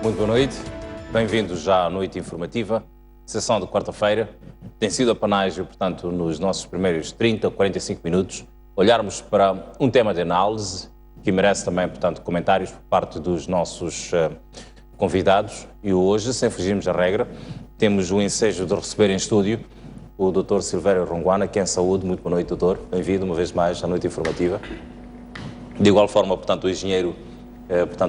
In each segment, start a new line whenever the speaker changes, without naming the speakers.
Muito boa noite, bem-vindos já à Noite Informativa, sessão de quarta-feira. Tem sido a panágio, portanto, nos nossos primeiros 30 ou 45 minutos, olharmos para um tema de análise que merece também, portanto, comentários por parte dos nossos convidados. E hoje, sem fugirmos da regra, temos o ensejo de receber em estúdio o Dr. Silvério Ronguana, que é em saúde. Muito boa noite, doutor. Bem-vindo uma vez mais à Noite Informativa. De igual forma, portanto, o engenheiro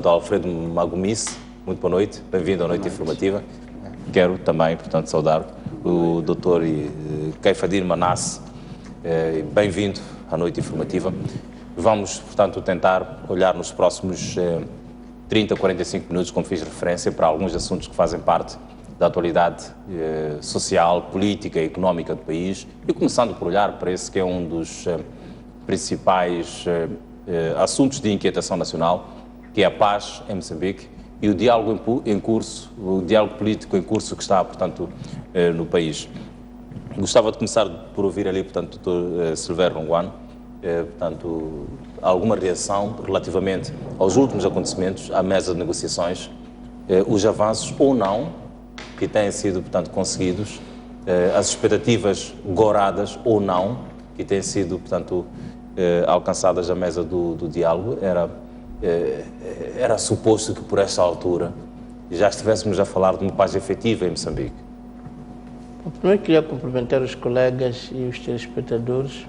Alfredo Magomice. Muito boa noite, bem-vindo à Noite Informativa. Quero também, portanto, saudar o Dr. Keifadir Manasse. Bem-vindo à Noite Informativa. Vamos, portanto, tentar olhar nos próximos 30 ou 45 minutos, como fiz referência, para alguns assuntos que fazem parte da atualidade social, política e económica do país, e começando por olhar para esse que é um dos principais assuntos de inquietação nacional, que é a paz em Moçambique e o diálogo em curso, o diálogo político em curso que está, portanto, no país. Gostava de começar por ouvir ali, portanto, o Dr. Silvério Ronguana, portanto, alguma reação relativamente aos últimos acontecimentos, à mesa de negociações, os avanços ou não que têm sido, portanto, conseguidos, as expectativas goradas ou não que têm sido, portanto, alcançadas à mesa do diálogo. Era suposto que por esta altura já estivéssemos a falar de uma paz efetiva em Moçambique.
Primeiro queria cumprimentar os colegas e os telespectadores,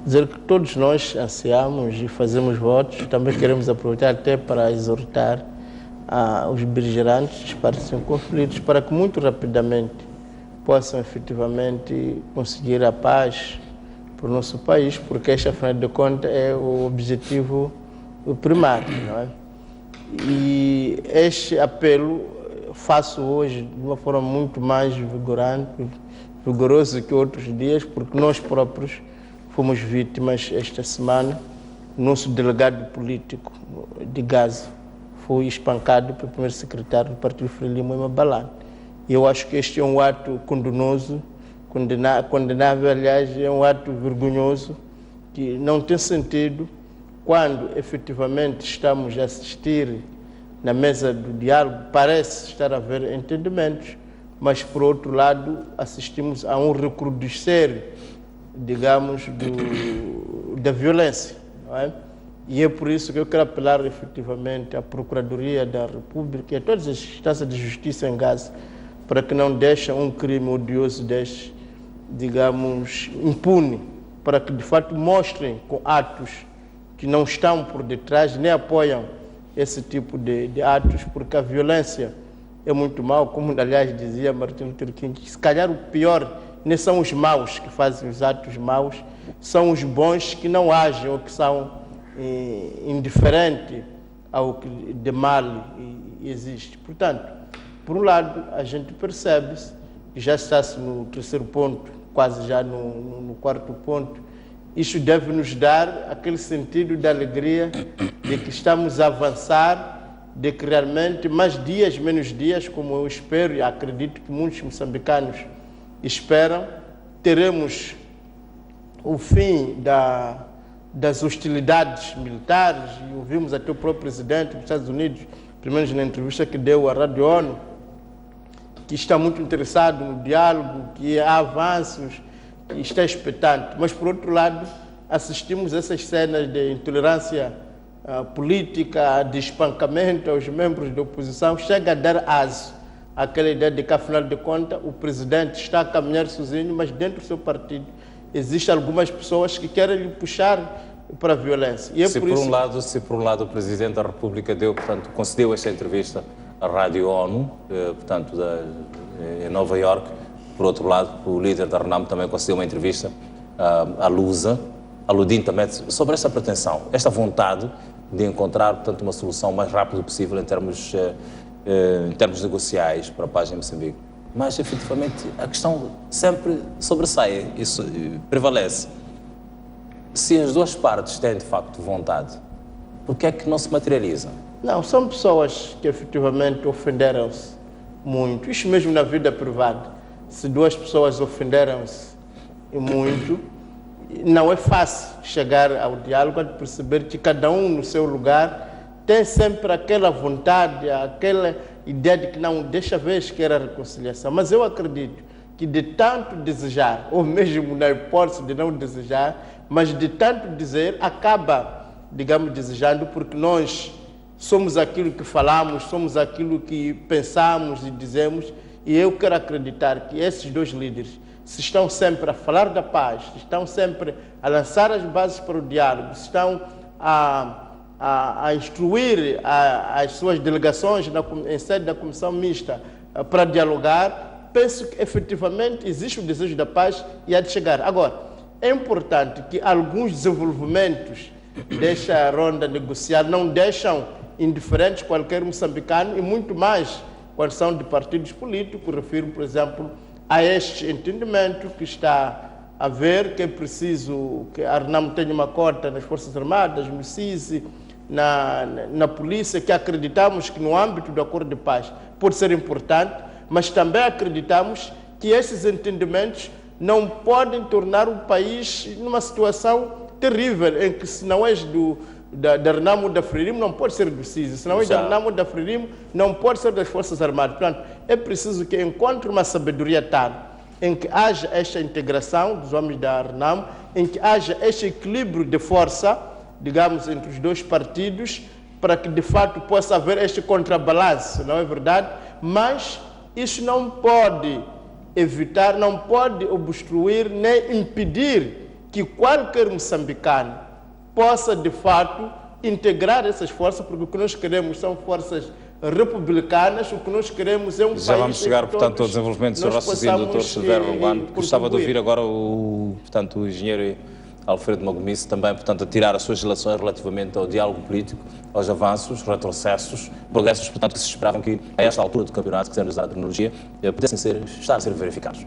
dizer que todos nós ansiamos e fazemos votos. Também queremos aproveitar até para exortar os beligerantes, as partes em conflitos, para que muito rapidamente possam efetivamente conseguir a paz para o nosso país, porque este, afinal de contas, é o objetivo primário, não é? E este apelo faço hoje de uma forma muito mais vigorosa que outros dias, porque nós próprios fomos vítimas esta semana. Nosso delegado político de Gaza foi espancado pelo primeiro secretário do Partido Frelimo, Moima Balán. E eu acho que este é um ato condeноso, condenável, aliás, é um ato vergonhoso, que não tem sentido quando efetivamente estamos a assistir na mesa do diálogo. Parece estar a haver entendimentos, mas por outro lado assistimos a um recrudescer, digamos, da violência, não é? E é por isso que eu quero apelar efetivamente à Procuradoria da República e a todas as instâncias de justiça em Gaza para que não deixem um crime odioso deste, digamos, impune, para que de fato mostrem com atos que não estão por detrás, nem apoiam esse tipo de atos, porque a violência é muito mal, como aliás dizia Martin Luther King. Se calhar o pior nem são os maus que fazem os atos maus, são os bons que não agem ou que são indiferentes ao que de mal existe. Portanto, por um lado, a gente percebe-se, e já está-se no terceiro ponto, quase já no quarto ponto. Isso deve nos dar aquele sentido de alegria de que estamos a avançar, de que realmente mais dias, menos dias, como eu espero e acredito que muitos moçambicanos esperam, teremos o fim das hostilidades militares. E ouvimos até o próprio presidente dos Estados Unidos, pelo menos na entrevista que deu à Rádio ONU, que está muito interessado no diálogo, que há avanços, que está expectante. Mas, por outro lado, assistimos a essas cenas de intolerância política, de espancamento aos membros da oposição. Chega a dar aso àquela ideia de que, afinal de contas, o presidente está a caminhar sozinho, mas dentro do seu partido existem algumas pessoas que querem lhe puxar para a violência. E é
se,
por
um lado, o Presidente da República concedeu esta entrevista à Rádio ONU, em Nova Iorque. Por outro lado, o líder da RENAM também concedeu uma entrevista à Lusa, aludindo também sobre esta pretensão, esta vontade de encontrar, portanto, uma solução o mais rápido possível em termos negociais para a paz em Moçambique. Mas, efetivamente, a questão sempre sobressai, isso prevalece. Se as duas partes têm, de facto, vontade, por que é que não se materializa?
Não, são pessoas que, efetivamente, ofenderam-se muito. Isto mesmo na vida privada. Se duas pessoas ofenderam-se muito, não é fácil chegar ao diálogo, de perceber que cada um no seu lugar tem sempre aquela vontade, aquela ideia de que não, deixa ver que era a reconciliação. Mas eu acredito que de tanto desejar, ou mesmo na hipótese de não desejar, mas de tanto dizer, acaba, digamos, desejando, porque nós somos aquilo que falamos, somos aquilo que pensamos e dizemos, e eu quero acreditar que esses dois líderes, se estão sempre a falar da paz, estão sempre a lançar as bases para o diálogo, estão a instruir as suas delegações em sede da comissão mista para dialogar, penso que efetivamente existe o desejo da paz e há de chegar. Agora, é importante que alguns desenvolvimentos desta ronda negocial não deixam indiferentes qualquer moçambicano e muito mais quando são de partidos políticos. Refiro, por exemplo, a este entendimento que está a ver que é preciso que a Renamo tenha uma cota nas Forças Armadas, no CISI, na polícia, que acreditamos que no âmbito do acordo de paz pode ser importante, mas também acreditamos que esses entendimentos não podem tornar o país numa situação terrível, em que se não és da Renamo da Frelimo, não pode ser do CISI, se não és da Renamo da Frelimo, não pode ser das Forças Armadas. Portanto, é preciso que encontre uma sabedoria tal, em que haja esta integração dos homens da Renamo, em que haja este equilíbrio de força, digamos, entre os dois partidos, para que de fato possa haver este contrabalanço, não é verdade? Mas isso não pode evitar, não pode obstruir nem impedir que qualquer moçambicano possa de fato integrar essas forças, porque o que nós queremos são forças republicanas, o que nós queremos é um país...
Já vamos chegar, portanto, ao desenvolvimento do seu raciocínio, Dr. Silvério Rolando. Gostava de ouvir agora o engenheiro Alfredo Magomice também, portanto, a tirar as suas relações relativamente ao diálogo político, aos avanços, retrocessos, progressos, portanto, que se esperavam que, a esta altura do campeonato, que sendo usada a tecnologia, pudessem estar a ser verificados.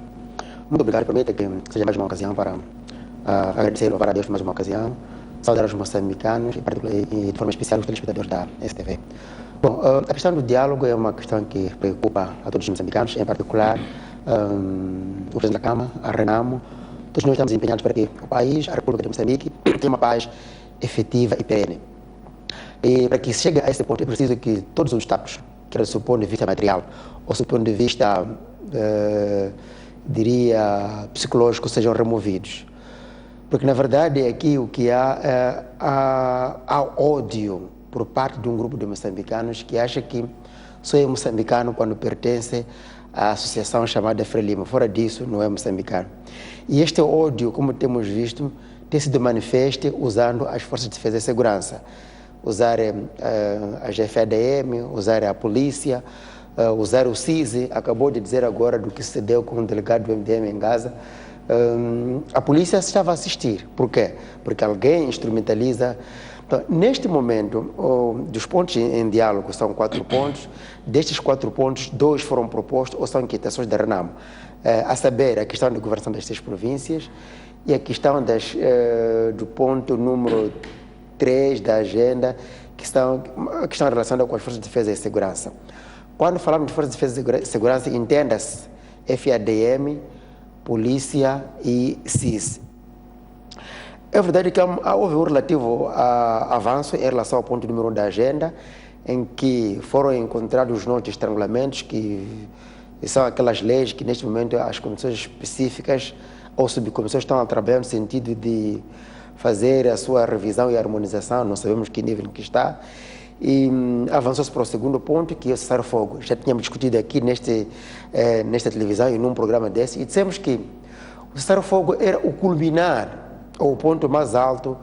Muito obrigado. Permita que seja mais uma ocasião para agradecer e louvar a Deus por mais uma ocasião, saudar os moçambicanos e de forma especial os telespectadores da STV. Bom, a questão do diálogo é uma questão que preocupa a todos os moçambicanos, em particular o presidente da Câmara, a Renamo. Todos nós estamos empenhados para que o país, a República de Moçambique, tenha uma paz efetiva e perene. E para que se chegue a esse ponto é preciso que todos os obstáculos, quer do seu ponto de vista material ou do seu ponto de vista, diria, psicológico, sejam removidos. Porque, na verdade, aqui o que há ódio por parte de um grupo de moçambicanos que acha que só é moçambicano quando pertence à associação chamada Frelimo. Fora disso, não é moçambicano. E este ódio, como temos visto, tem sido manifesto usando as Forças de Defesa e Segurança. Usar a GFADM, usar a polícia, usar o CISI. Acabou de dizer agora do que se deu com o delegado do MDM em Gaza. A polícia estava a assistir. Por quê? Porque alguém instrumentaliza. Então, neste momento, dos pontos em diálogo são 4 pontos. Destes 4 pontos, 2 foram propostos ou são inquietações da Renamo. A saber, a questão da governação das 6 províncias e a questão do ponto número 3 da agenda, a questão relacionada com as Forças de Defesa e Segurança. Quando falamos de Forças de Defesa e Segurança, entenda-se FADM, Polícia e CIS. É verdade que houve um relativo avanço em relação ao ponto número 1 da agenda, em que foram encontrados os nomes de estrangulamentos, que são aquelas leis que neste momento as comissões específicas ou subcomissões estão a trabalhar no sentido de fazer a sua revisão e harmonização, não sabemos que nível que está. E avançou-se para o segundo ponto, que é o cessar-fogo. Já tínhamos discutido aqui nesta televisão e num programa desse, e dissemos que o cessar-fogo era o culminar, ou o ponto mais alto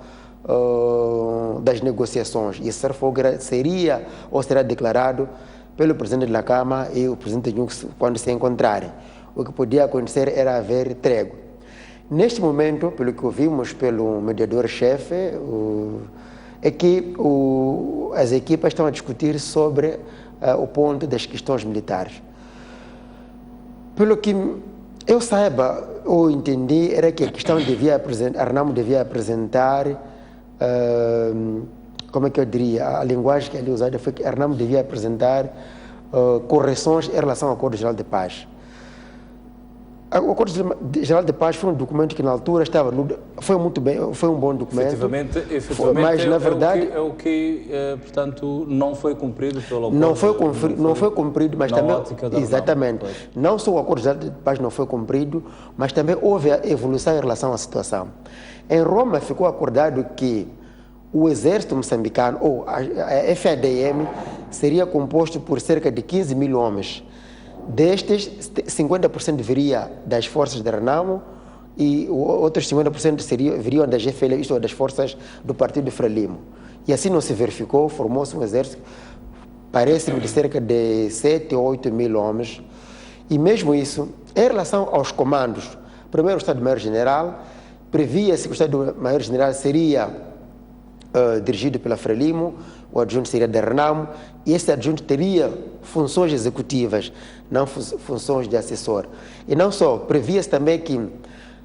das negociações. E o cessar-fogo seria ou será declarado pelo presidente da Câmara e o presidente Juncker quando se encontrarem. O que podia acontecer era haver trégua. Neste momento, pelo que ouvimos pelo mediador-chefe, é que as equipas estão a discutir sobre o ponto das questões militares. Pelo que eu saiba ou entendi, era que a questão a Renamo devia apresentar, como é que eu diria, a linguagem que ali usada foi que a Renamo devia apresentar correções em relação ao Acordo Geral de Paz. O Acordo Geral de Paz foi um documento que na altura estava foi muito bem, foi um bom documento.
Efetivamente
mas na verdade
é o que portanto não foi cumprido pelo Acordo.
Não foi cumprido, mas também exatamente.
Pois.
Não só o Acordo Geral de Paz não foi cumprido, mas também houve a evolução em relação à situação. Em Roma ficou acordado que o exército moçambicano, ou a FADM, seria composto por cerca de 15 mil homens. Destes, 50% viria das forças de Renamo e outros 50% viriam das GFL, isto é, das forças do Partido Frelimo. E assim não se verificou, formou-se um exército, parece-me, de cerca de 7 ou 8 mil homens. E mesmo isso, em relação aos comandos, primeiro o Estado-Maior-General, previa-se que o Estado-Maior-General seria dirigido pela Frelimo, o adjunto seria da Renamo, e esse adjunto teria funções executivas, não funções de assessor. E não só, previa-se também que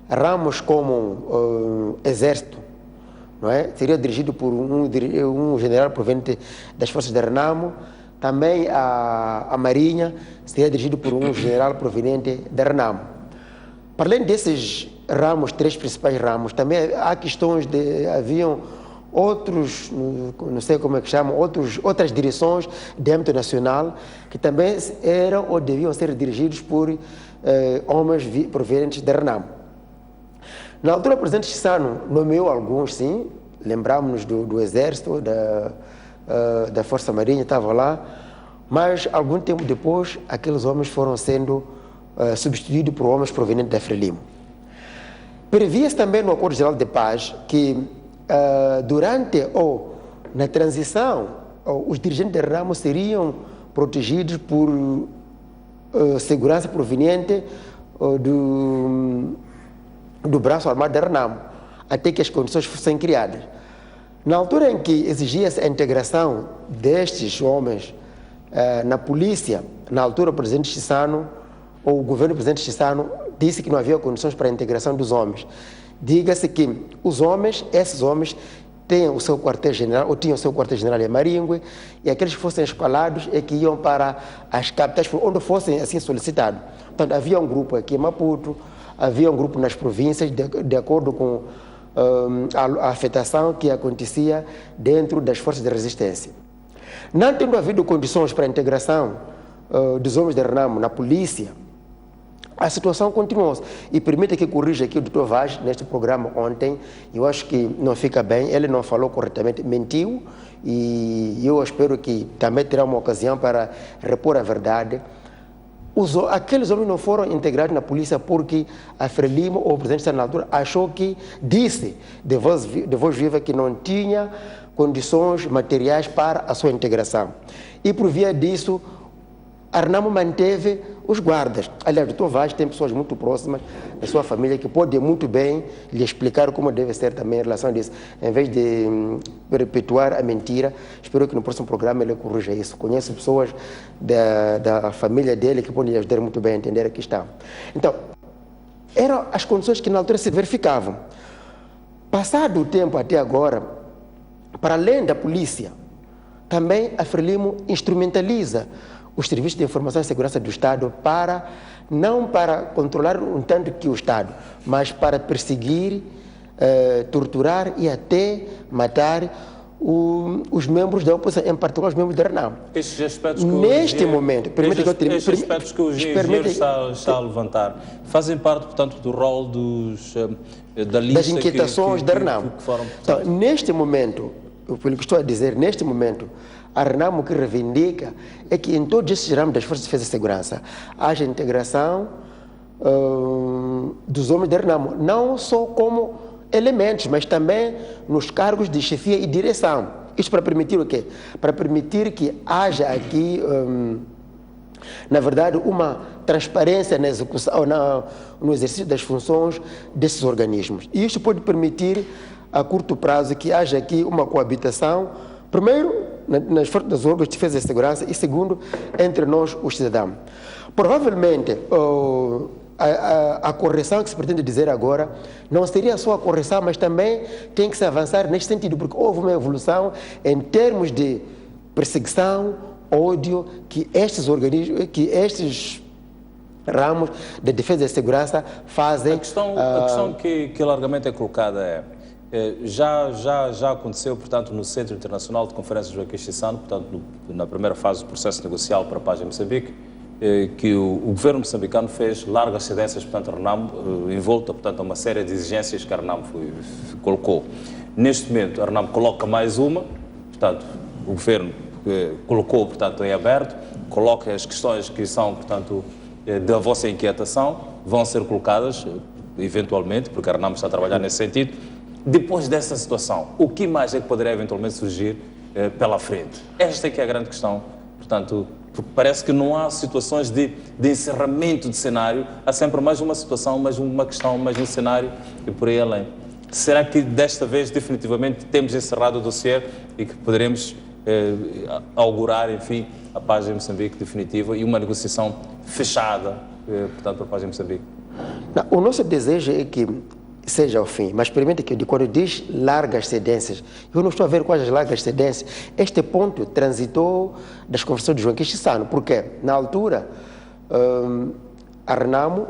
ramos como exército, não é? Seria dirigido por um general proveniente das forças da Renamo, também a Marinha seria dirigido por um general proveniente da Renamo. Para além desses ramos, 3 principais ramos, também há questões haviam outros, não sei como é que chamam, outras direções de âmbito nacional que também eram ou deviam ser dirigidos por homens provenientes da Renamo. Na altura, o presidente Chissano nomeou alguns, sim, lembramos-nos do Exército, da Força Marinha, estava lá, mas algum tempo depois, aqueles homens foram sendo substituídos por homens provenientes da Frelimo. Previa-se também no Acordo Geral de Paz que durante ou na transição, os dirigentes da Renamo seriam protegidos por segurança proveniente do braço armado da Renamo, até que as condições fossem criadas. Na altura em que exigia-se a integração destes homens na polícia, na altura o presidente Chissano, ou o governo do presidente Chissano, disse que não havia condições para a integração dos homens. Diga-se que esses homens têm o seu quartel-general, ou tinham o seu quartel-general em Maringue, e aqueles que fossem escalados é que iam para as capitais, onde fossem assim solicitados. Portanto, havia um grupo aqui em Maputo, havia um grupo nas províncias, de acordo com a afetação que acontecia dentro das forças de resistência. Não tendo havido condições para a integração dos homens de Renamo na polícia, a situação continuou-se. E permita que corrija aqui o Dr. Vaz, neste programa ontem, eu acho que não fica bem, ele não falou corretamente, mentiu, e eu espero que também terá uma ocasião para repor a verdade. Aqueles homens não foram integrados na polícia porque a Frelimo, ou o presidente da altura, achou que, disse de voz viva que não tinha condições materiais para a sua integração. E por via disso, a Renamo manteve os guardas. Aliás, o Dr. Vaz tem pessoas muito próximas da sua família que podem muito bem lhe explicar como deve ser também em relação a isso. Em vez de perpetuar a mentira, espero que no próximo programa ele corrija isso. Conheço pessoas da família dele que podem lhe ajudar muito bem a entender a questão. Então, eram as condições que na altura se verificavam. Passado o tempo até agora, para além da polícia, também a Frelimo instrumentaliza os serviços de informação e segurança do Estado não para controlar um tanto que o Estado, mas para perseguir, torturar e até matar os membros da oposição, em particular os membros da Renamo.
Estes aspectos que
neste momento,
estes aspectos que o engenheiro está a levantar fazem parte, portanto, do rol da lista
das inquietações da Renamo. Então, neste momento, pelo que estou a dizer, neste momento, a Renamo que reivindica é que em todos esses ramos das Forças de Defesa e Segurança haja integração dos homens da Renamo, não só como elementos, mas também nos cargos de chefia e direção. Isto para permitir o quê? Para permitir que haja aqui, na verdade, uma transparência na execução, no exercício das funções desses organismos. E isto pode permitir, a curto prazo, que haja aqui uma coabitação, primeiro, nas órgãos de defesa e segurança, e segundo, entre nós, os cidadãos. Provavelmente, a correção que se pretende dizer agora não seria só a correção, mas também tem que se avançar neste sentido, porque houve uma evolução em termos de perseguição, ódio, que estes organismos, que estes ramos de defesa e segurança fazem...
A questão que largamente é colocada já aconteceu, portanto, no Centro Internacional de Conferências Joaquim Chissano, portanto, na primeira fase do processo negocial para a paz em Moçambique, que o governo moçambicano fez largas cedências, portanto, a Renamo, envolta, portanto, a uma série de exigências que a Renamo colocou. Neste momento, a Renamo coloca mais uma, portanto, o governo colocou, portanto, em aberto, coloca as questões que são, portanto, da vossa inquietação, vão ser colocadas, eventualmente, porque a Renamo está a trabalhar nesse sentido. Depois dessa situação, o que mais é que poderia eventualmente surgir pela frente? Esta é que é a grande questão, portanto, porque parece que não há situações de encerramento de cenário, há sempre mais uma situação, mais uma questão, mais um cenário e por aí além. Será que desta vez definitivamente temos encerrado o dossiê e que poderemos augurar, enfim, a paz em Moçambique definitiva e uma negociação fechada, portanto, para a paz em Moçambique?
Não, o nosso desejo é que seja o fim, mas permite que quando diz largas cedências, eu não estou a ver quais as largas cedências. Este ponto transitou das conversões de Joaquim Chissano, porque na altura a Renamo,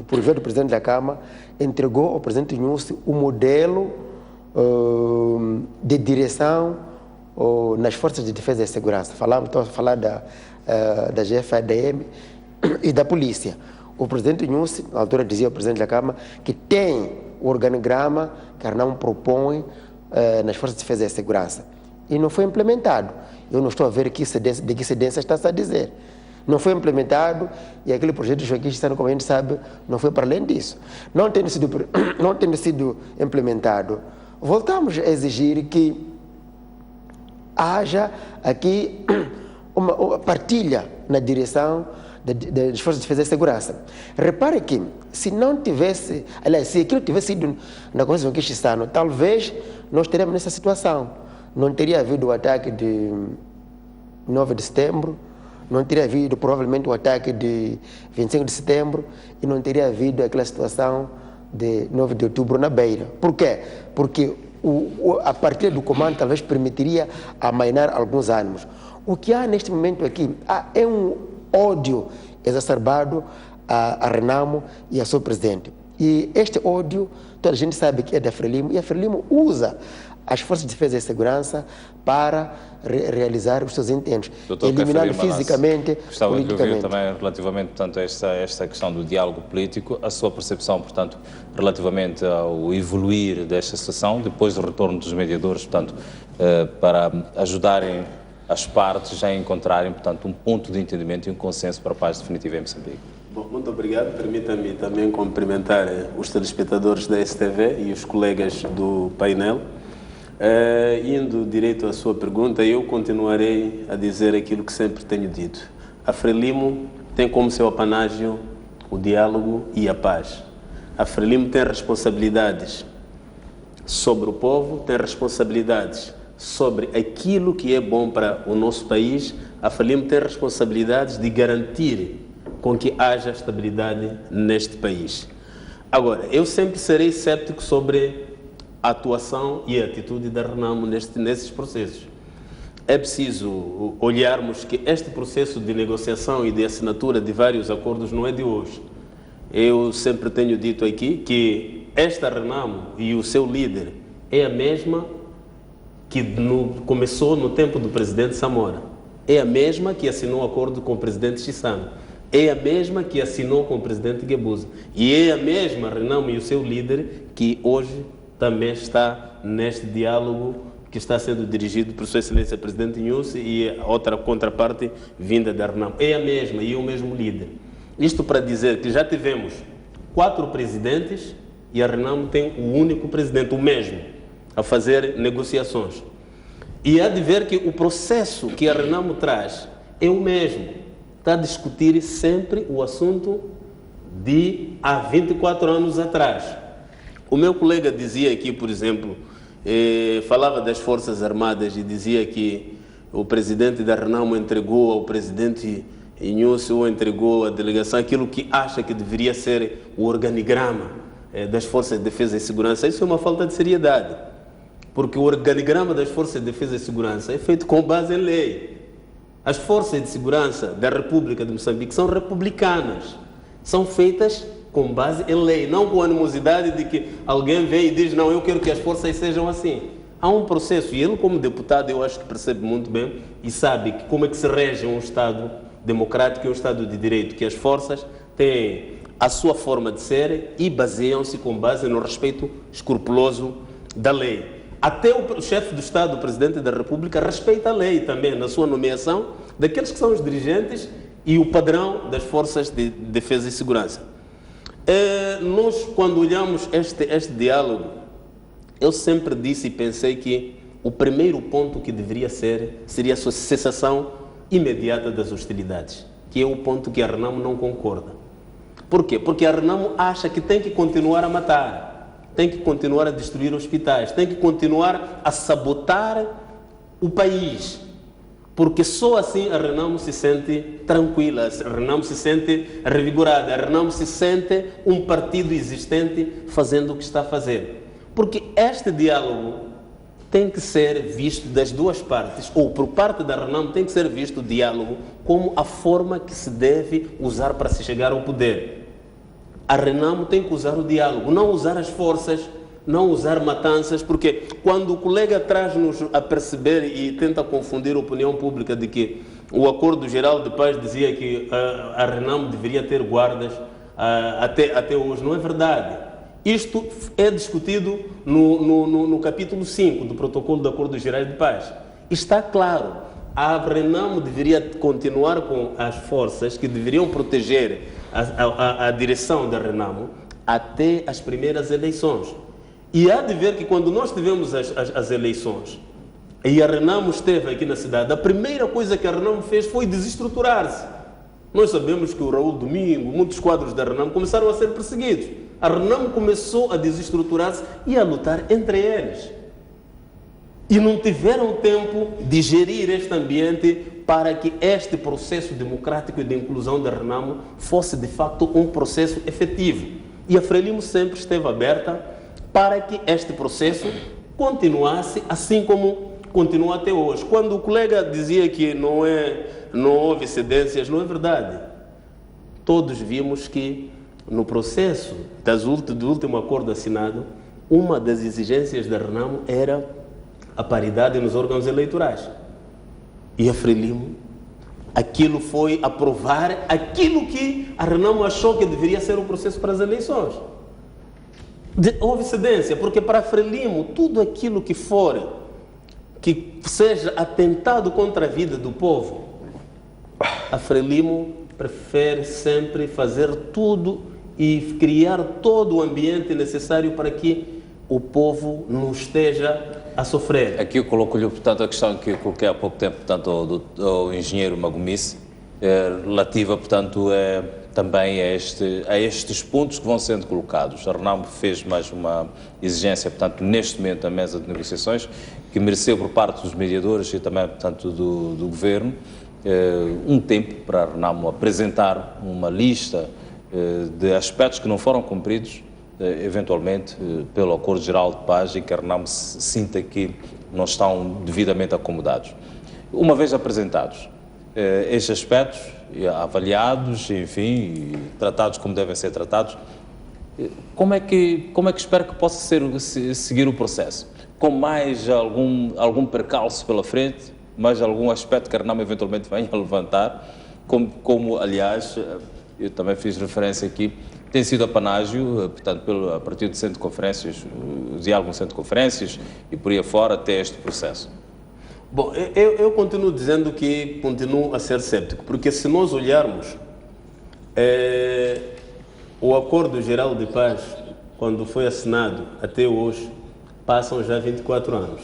por via do Presidente da Câmara, entregou ao Presidente Nyusi o modelo de direção nas Forças de Defesa e Segurança. Estou a falar da GFADM e da Polícia. O Presidente Nyusi, na altura, dizia ao Presidente da Câmara que tem o organograma que a Renamo propõe nas Forças de Defesa e Segurança. E não foi implementado. Eu não estou a ver de que cedência está-se a dizer. Não foi implementado e aquele projeto de Joaquim Chissano, como a gente sabe, não foi para além disso. Não tendo sido implementado, voltamos a exigir que haja aqui uma partilha na direção das Forças de Defesa e Segurança. Repare que se aquilo tivesse sido na Conferência de Joaquim Chissano, talvez nós teríamos nessa situação. Não teria havido o ataque de 9 de setembro, não teria havido provavelmente o ataque de 25 de setembro e não teria havido aquela situação de 9 de outubro na Beira. Por quê? Porque a partilha do comando talvez permitiria amainar alguns ânimos. O que há neste momento aqui é um ódio exacerbado a Renamo e a seu presidente. E este ódio, toda a gente sabe que é da Frelimo, e a Frelimo usa as Forças de Defesa e Segurança para realizar os seus intentos, eliminando fisicamente,
gostava
politicamente.
de ouvir também relativamente, portanto, a esta questão do diálogo político, a sua percepção, portanto, relativamente ao evoluir desta situação, depois do retorno dos mediadores, portanto, para ajudarem as partes a encontrarem, portanto, um ponto de entendimento e um consenso para a paz definitiva em Moçambique.
Bom, muito obrigado. Permita-me também cumprimentar os telespectadores da STV e os colegas do painel. Indo direito à sua pergunta, eu continuarei a dizer aquilo que sempre tenho dito. A Frelimo tem como seu apanágio o diálogo e a paz. A Frelimo tem responsabilidades sobre o povo, tem responsabilidades sobre aquilo que é bom para o nosso país. A Frelimo tem responsabilidades de garantir com que haja estabilidade neste país. Agora, eu sempre serei cético sobre a atuação e a atitude da Renamo nesses processos. É preciso olharmos que este processo de negociação e de assinatura de vários acordos não é de hoje. Eu sempre tenho dito aqui que esta Renamo e o seu líder é a mesma que começou no tempo do presidente Samora. É a mesma que assinou acordo com o presidente Chissano. É a mesma que assinou com o presidente Guebuza. E é a mesma Renamo e o seu líder que hoje também está neste diálogo que está sendo dirigido por Sua Excelência Presidente Nyusi e a outra contraparte vinda da Renamo. É a mesma e é o mesmo líder. Isto para dizer que já tivemos 4 presidentes e a Renamo tem o único presidente, o mesmo, a fazer negociações. E há de ver que o processo que a Renamo traz é o mesmo. Está a discutir sempre o assunto de há 24 anos atrás. O meu colega dizia aqui, por exemplo, falava das Forças Armadas e dizia que o presidente da Renamo entregou ao presidente Nyusi ou entregou à delegação aquilo que acha que deveria ser o organigrama das Forças de Defesa e Segurança. Isso é uma falta de seriedade, porque o organigrama das Forças de Defesa e Segurança é feito com base em lei. As forças de segurança da República de Moçambique são republicanas, são feitas com base em lei, não com a animosidade de que alguém vem e diz, não, eu quero que as forças sejam assim. Há um processo, e ele como deputado eu acho que percebe muito bem e sabe que como é que se rege um Estado democrático e um Estado de direito, que as forças têm a sua forma de ser e baseiam-se com base no respeito escrupuloso da lei. Até o chefe do Estado, o Presidente da República, respeita a lei também na sua nomeação daqueles que são os dirigentes e o padrão das forças de defesa e segurança. Nós, quando olhamos este diálogo, eu sempre disse e pensei que o primeiro ponto que deveria ser seria a cessação imediata das hostilidades, que é o ponto que a Renamo não concorda. Por quê? Porque a Renamo acha que tem que continuar a matar, tem que continuar a destruir hospitais, tem que continuar a sabotar o país, porque só assim a Renamo se sente tranquila, a Renamo se sente revigorada, a Renamo se sente um partido existente fazendo o que está a fazer. Porque este diálogo tem que ser visto das duas partes, ou por parte da Renamo tem que ser visto o diálogo como a forma que se deve usar para se chegar ao poder. A Renamo tem que usar o diálogo, não usar as forças, não usar matanças, porque quando o colega traz-nos a perceber e tenta confundir a opinião pública de que o Acordo Geral de Paz dizia que a Renamo deveria ter guardas até hoje, não é verdade. Isto é discutido no capítulo 5 do Protocolo do Acordo Geral de Paz. Está claro, a Renamo deveria continuar com as forças que deveriam proteger a direção da Renamo até as primeiras eleições. E há de ver que quando nós tivemos as eleições e a Renamo esteve aqui na cidade, a primeira coisa que a Renamo fez foi desestruturar-se. Nós sabemos que o Raul Domingo, muitos quadros da Renamo começaram a ser perseguidos. A Renamo começou a desestruturar-se e a lutar entre eles. E não tiveram tempo de gerir este ambiente para que este processo democrático e de inclusão da Renamo fosse de facto um processo efetivo. E a Frelimo sempre esteve aberta para que este processo continuasse assim como continua até hoje. Quando o colega dizia que não houve cedências, não é verdade. Todos vimos que no processo do último acordo assinado, uma das exigências da Renamo era a paridade nos órgãos eleitorais. E a Frelimo, aquilo foi aprovar aquilo que a Renamo achou que deveria ser o processo para as eleições. Houve cedência, porque para a Frelimo, tudo aquilo que seja atentado contra a vida do povo, a Frelimo prefere sempre fazer tudo e criar todo o ambiente necessário para que o povo não esteja a sofrer.
Aqui eu coloco-lhe, portanto, a questão que eu coloquei há pouco tempo, portanto, ao engenheiro Magomice, relativa, portanto, também a estes pontos que vão sendo colocados. A Renamo fez mais uma exigência, portanto, neste momento, na mesa de negociações, que mereceu por parte dos mediadores e também, portanto, do Governo, um tempo para a Renamo apresentar uma lista de aspectos que não foram cumpridos, eventualmente, pelo Acordo Geral de Paz, e que a Renamo sinta que não estão devidamente acomodados. Uma vez apresentados estes aspectos, avaliados, enfim, e tratados como devem ser tratados, como é que espera que possa seguir o processo? Com mais algum percalço pela frente, mais algum aspecto que a Renamo eventualmente venha a levantar, como aliás, eu também fiz referência aqui, tem sido apanágio, portanto, a partir do centro de conferências, o diálogo no centro de conferências e por aí afora até este processo.
Bom, eu continuo dizendo que continuo a ser céptico, porque se nós olharmos o Acordo Geral de Paz, quando foi assinado até hoje, passam já 24 anos.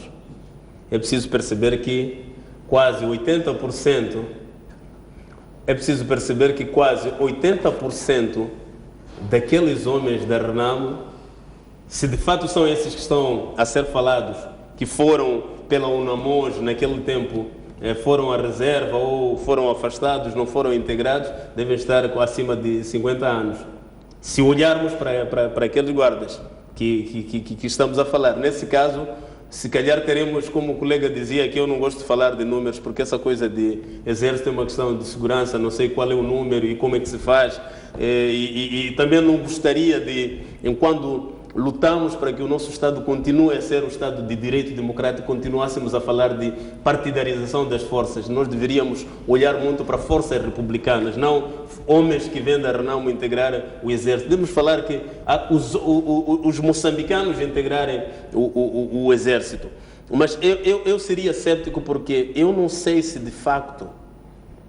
É preciso perceber que quase 80% daqueles homens da Renamo, se de fato são esses que estão a ser falados, que foram pela UNAMOS naquele tempo, foram à reserva ou foram afastados, não foram integrados, devem estar acima de 50 anos. Se olharmos para aqueles guardas que estamos a falar, nesse caso, se calhar teremos, como o colega dizia, que eu não gosto de falar de números, porque essa coisa de exército é uma questão de segurança, não sei qual é o número e como é que se faz, e também não gostaria de, enquanto lutamos para que o nosso Estado continue a ser um Estado de direito democrático, continuássemos a falar de partidarização das forças. Nós deveríamos olhar muito para forças republicanas, não homens que vêm da Renamo integrar o exército. Devemos falar que os moçambicanos integrarem o exército. Mas eu seria cético, porque eu não sei se de facto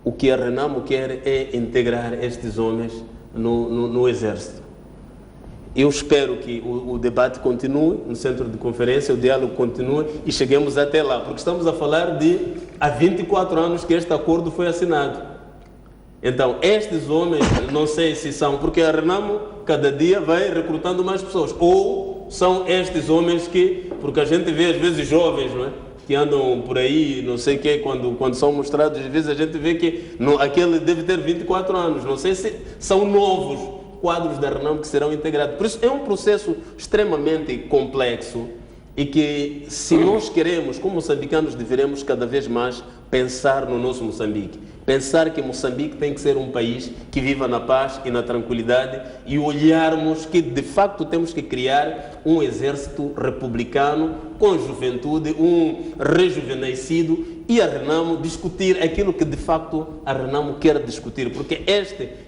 o que a Renamo quer é integrar estes homens no exército. Eu espero que o debate continue no centro de conferência, o diálogo continue e cheguemos até lá, porque estamos a falar de há 24 anos que este acordo foi assinado. Então, estes homens, não sei se são, porque a Renamo cada dia vai recrutando mais pessoas, ou são estes homens que, porque a gente vê às vezes jovens, não é? Que andam por aí, não sei o quê, quando são mostrados, às vezes a gente vê que aquele deve ter 24 anos, não sei se são novos quadros da Renamo que serão integrados. Por isso é um processo extremamente complexo e que, se nós queremos, como moçambicanos, deveremos cada vez mais pensar no nosso Moçambique. Pensar que Moçambique tem que ser um país que viva na paz e na tranquilidade, e olharmos que, de facto, temos que criar um exército republicano com juventude, um rejuvenescido, e a Renamo discutir aquilo que, de facto, a Renamo quer discutir. Porque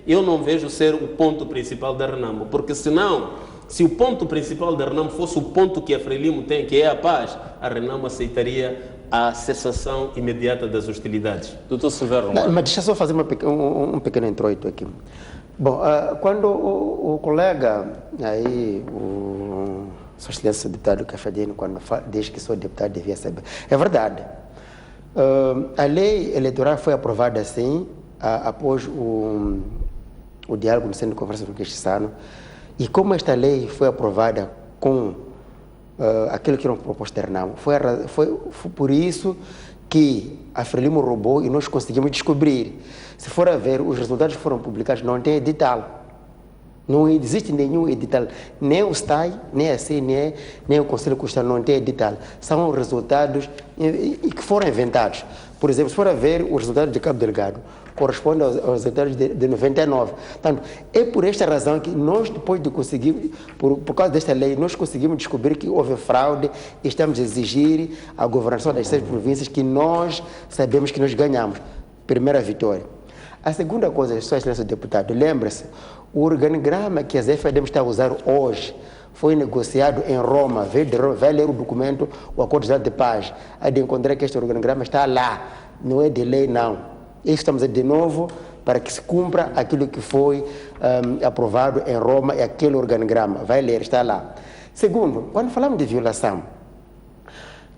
eu não vejo ser o ponto principal da Renamo, porque senão, se o ponto principal da Renamo fosse o ponto que a Frelimo tem, que é a paz, a Renamo aceitaria a cessação imediata das hostilidades.
Doutor Severo,
mas deixa só fazer um pequeno introito aqui. Bom, quando o colega aí, o Sua Excelência o deputado Cafadinho, quando diz que sou deputado, devia saber. É verdade. A lei eleitoral foi aprovada assim, após o diálogo no Centro de Conferência do Quixano, e como esta lei foi aprovada com aquilo que era proposto da Renamo, foi por isso que a Frelimo roubou e nós conseguimos descobrir. Se for a ver, os resultados que foram publicados não tem edital. Não existe nenhum edital. Nem o STAI, nem a CNE, nem o Conselho Constitucional não tem edital. São resultados que foram inventados. Por exemplo, se for a ver, os resultados de Cabo Delgado correspondem aos resultados de 99. Portanto, é por esta razão que nós, depois de conseguir, por causa desta lei, nós conseguimos descobrir que houve fraude e estamos a exigir a governação das 6 províncias, que nós sabemos que nós ganhamos. Primeira vitória. A segunda coisa, Sua Excelência deputado, lembre-se, o organigrama que as FADEM está a usar hoje foi negociado em Roma. Vai ler o documento, o Acordo de Paz, há de encontrar que este organigrama está lá, não é de lei, não. Isso estamos a de novo para que se cumpra aquilo que foi aprovado em Roma, e aquele organigrama. Vai ler, está lá. Segundo, quando falamos de violação,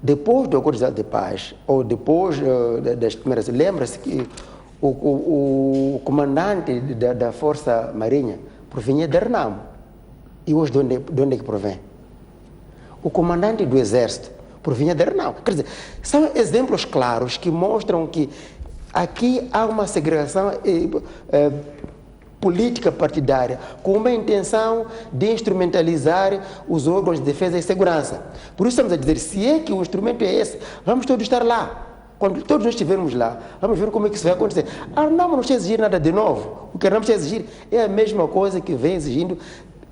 depois do Acordo de Paz, ou depois das primeiras, lembra-se que o comandante da Força Marinha provinha de Renamo. E hoje de onde é que provém? O comandante do Exército provinha de Renamo. Quer dizer, são exemplos claros que mostram que aqui há uma segregação política partidária, com uma intenção de instrumentalizar os órgãos de defesa e segurança. Por isso estamos a dizer, se é que o instrumento é esse, vamos todos estar lá. Quando todos nós estivermos lá, vamos ver como é que isso vai acontecer. A Renamo não está a exigir nada de novo. O que a Renamo está a exigir é a mesma coisa que vem exigindo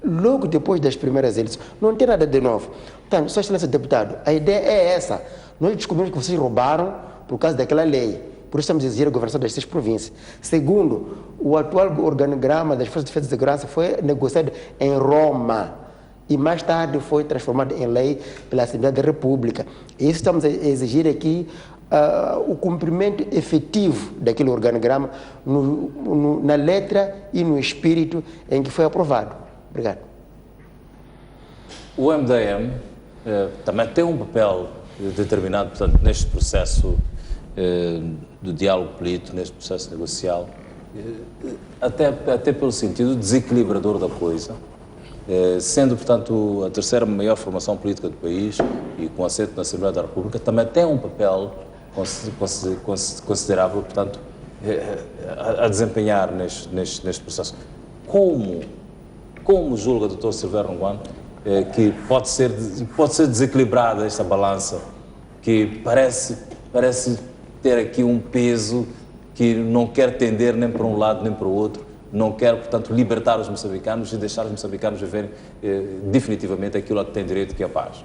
logo depois das primeiras eleições. Não tem nada de novo. Portanto, Sua Excelência deputado, a ideia é essa. Nós descobrimos que vocês roubaram por causa daquela lei. Por isso estamos a exigir a governação das 6 províncias. Segundo, o atual organograma das Forças de Defesa e Segurança foi negociado em Roma e mais tarde foi transformado em lei pela Assembleia da República. E isso estamos a exigir aqui o cumprimento efetivo daquele organograma na letra e no espírito em que foi aprovado. Obrigado.
O MDM também tem um papel determinado, portanto, neste processo do diálogo político, neste processo negocial, até pelo sentido desequilibrador da coisa, sendo, portanto, a terceira maior formação política do país e com assento na Assembleia da República, também tem um papel considerável, portanto, a desempenhar neste processo. Como julga o Dr. Severo Nguan que pode ser desequilibrada esta balança, que parece ter aqui um peso que não quer tender nem para um lado nem para o outro, não quer, portanto, libertar os moçambicanos e deixar os moçambicanos viverem definitivamente aquilo a que tem direito, que é a paz?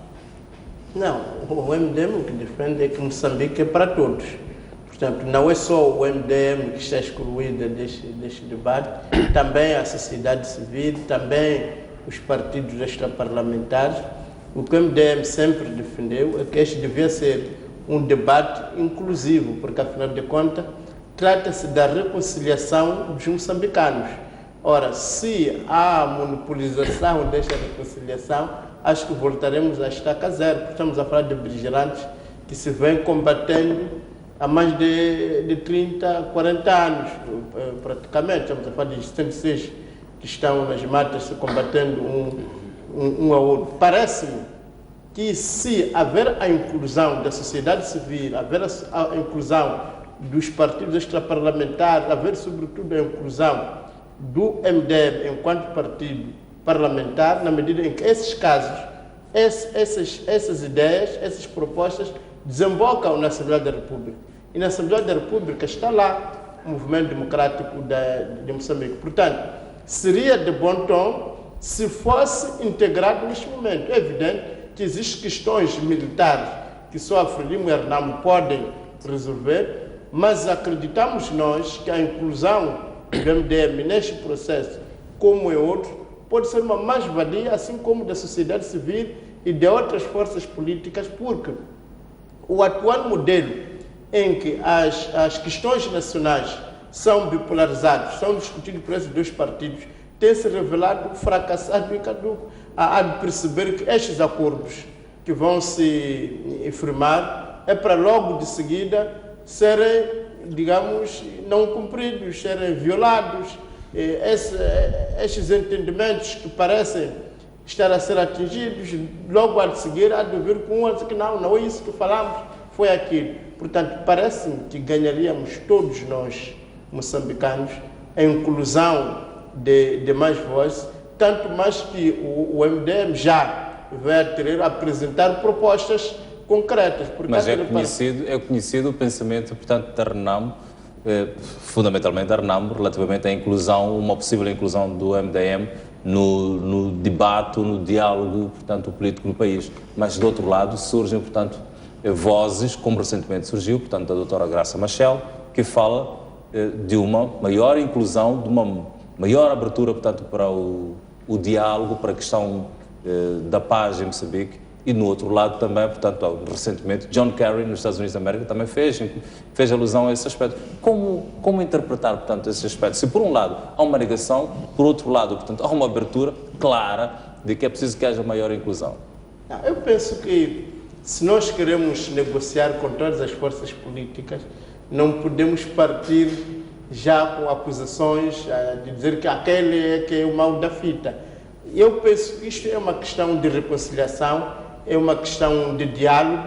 Não, o MDM que defende é que Moçambique é para todos. Portanto, não é só o MDM que está excluído deste debate, também a sociedade civil, também os partidos extraparlamentares. O que o MDM sempre defendeu é que este devia ser um debate inclusivo, porque, afinal de contas, trata-se da reconciliação dos moçambicanos. Ora, se há monopolização desta reconciliação, acho que voltaremos a estaca zero, porque estamos a falar de beligerantes que se vêm combatendo há mais de 30, 40 anos, praticamente. Estamos a falar de 76 que estão nas matas se combatendo um ao outro. Parece-me que se haver a inclusão da sociedade civil, haver a inclusão dos partidos extraparlamentares, haver sobretudo a inclusão do MDM enquanto partido parlamentar, na medida em que esses casos, essas ideias, essas propostas desembocam na Assembleia da República. E na Assembleia da República está lá o Movimento Democrático de Moçambique. Portanto, seria de bom tom se fosse integrado neste momento. É evidente que existem questões militares que só a Frelimo e a Renamo podem resolver, mas acreditamos nós que a inclusão do MDM neste processo, como em outro, pode ser uma mais-valia, assim como da sociedade civil e de outras forças políticas, porque o atual modelo em que as questões nacionais são bipolarizadas, são discutidas por esses dois partidos, tem se revelado fracassado e caduco. Há de perceber que estes acordos que vão se firmar é para logo de seguida serem, digamos, não cumpridos, serem violados. Estes entendimentos que parecem estar a ser atingidos, logo a seguir há de vir com outros que não é isso que falamos, foi aquilo. Portanto, parece-me que ganharíamos todos nós, moçambicanos, a inclusão de mais vozes, tanto mais que o MDM já vai apresentar propostas concretas.
Mas é conhecido o pensamento, portanto, da Renamo, fundamentalmente da Renamo, relativamente à inclusão, uma possível inclusão do MDM no debate, no diálogo, portanto, político no país. Mas, do outro lado, surgem, portanto, vozes, como recentemente surgiu, portanto, da doutora Graça Machel, que fala de uma maior inclusão, de uma maior abertura, portanto, para o diálogo, para a questão da paz em Moçambique. E, no outro lado, também, portanto, recentemente, John Kerry, nos Estados Unidos da América, também fez alusão a esse aspecto. Como interpretar, portanto, esse aspecto? Se, por um lado, há uma negação, por outro lado, portanto, há uma abertura clara de que é preciso que haja maior inclusão.
Eu penso que, se nós queremos negociar com todas as forças políticas, não podemos partir já com acusações de dizer que aquele é que é o mal da fita. Eu penso que isto é uma questão de reconciliação, é uma questão de diálogo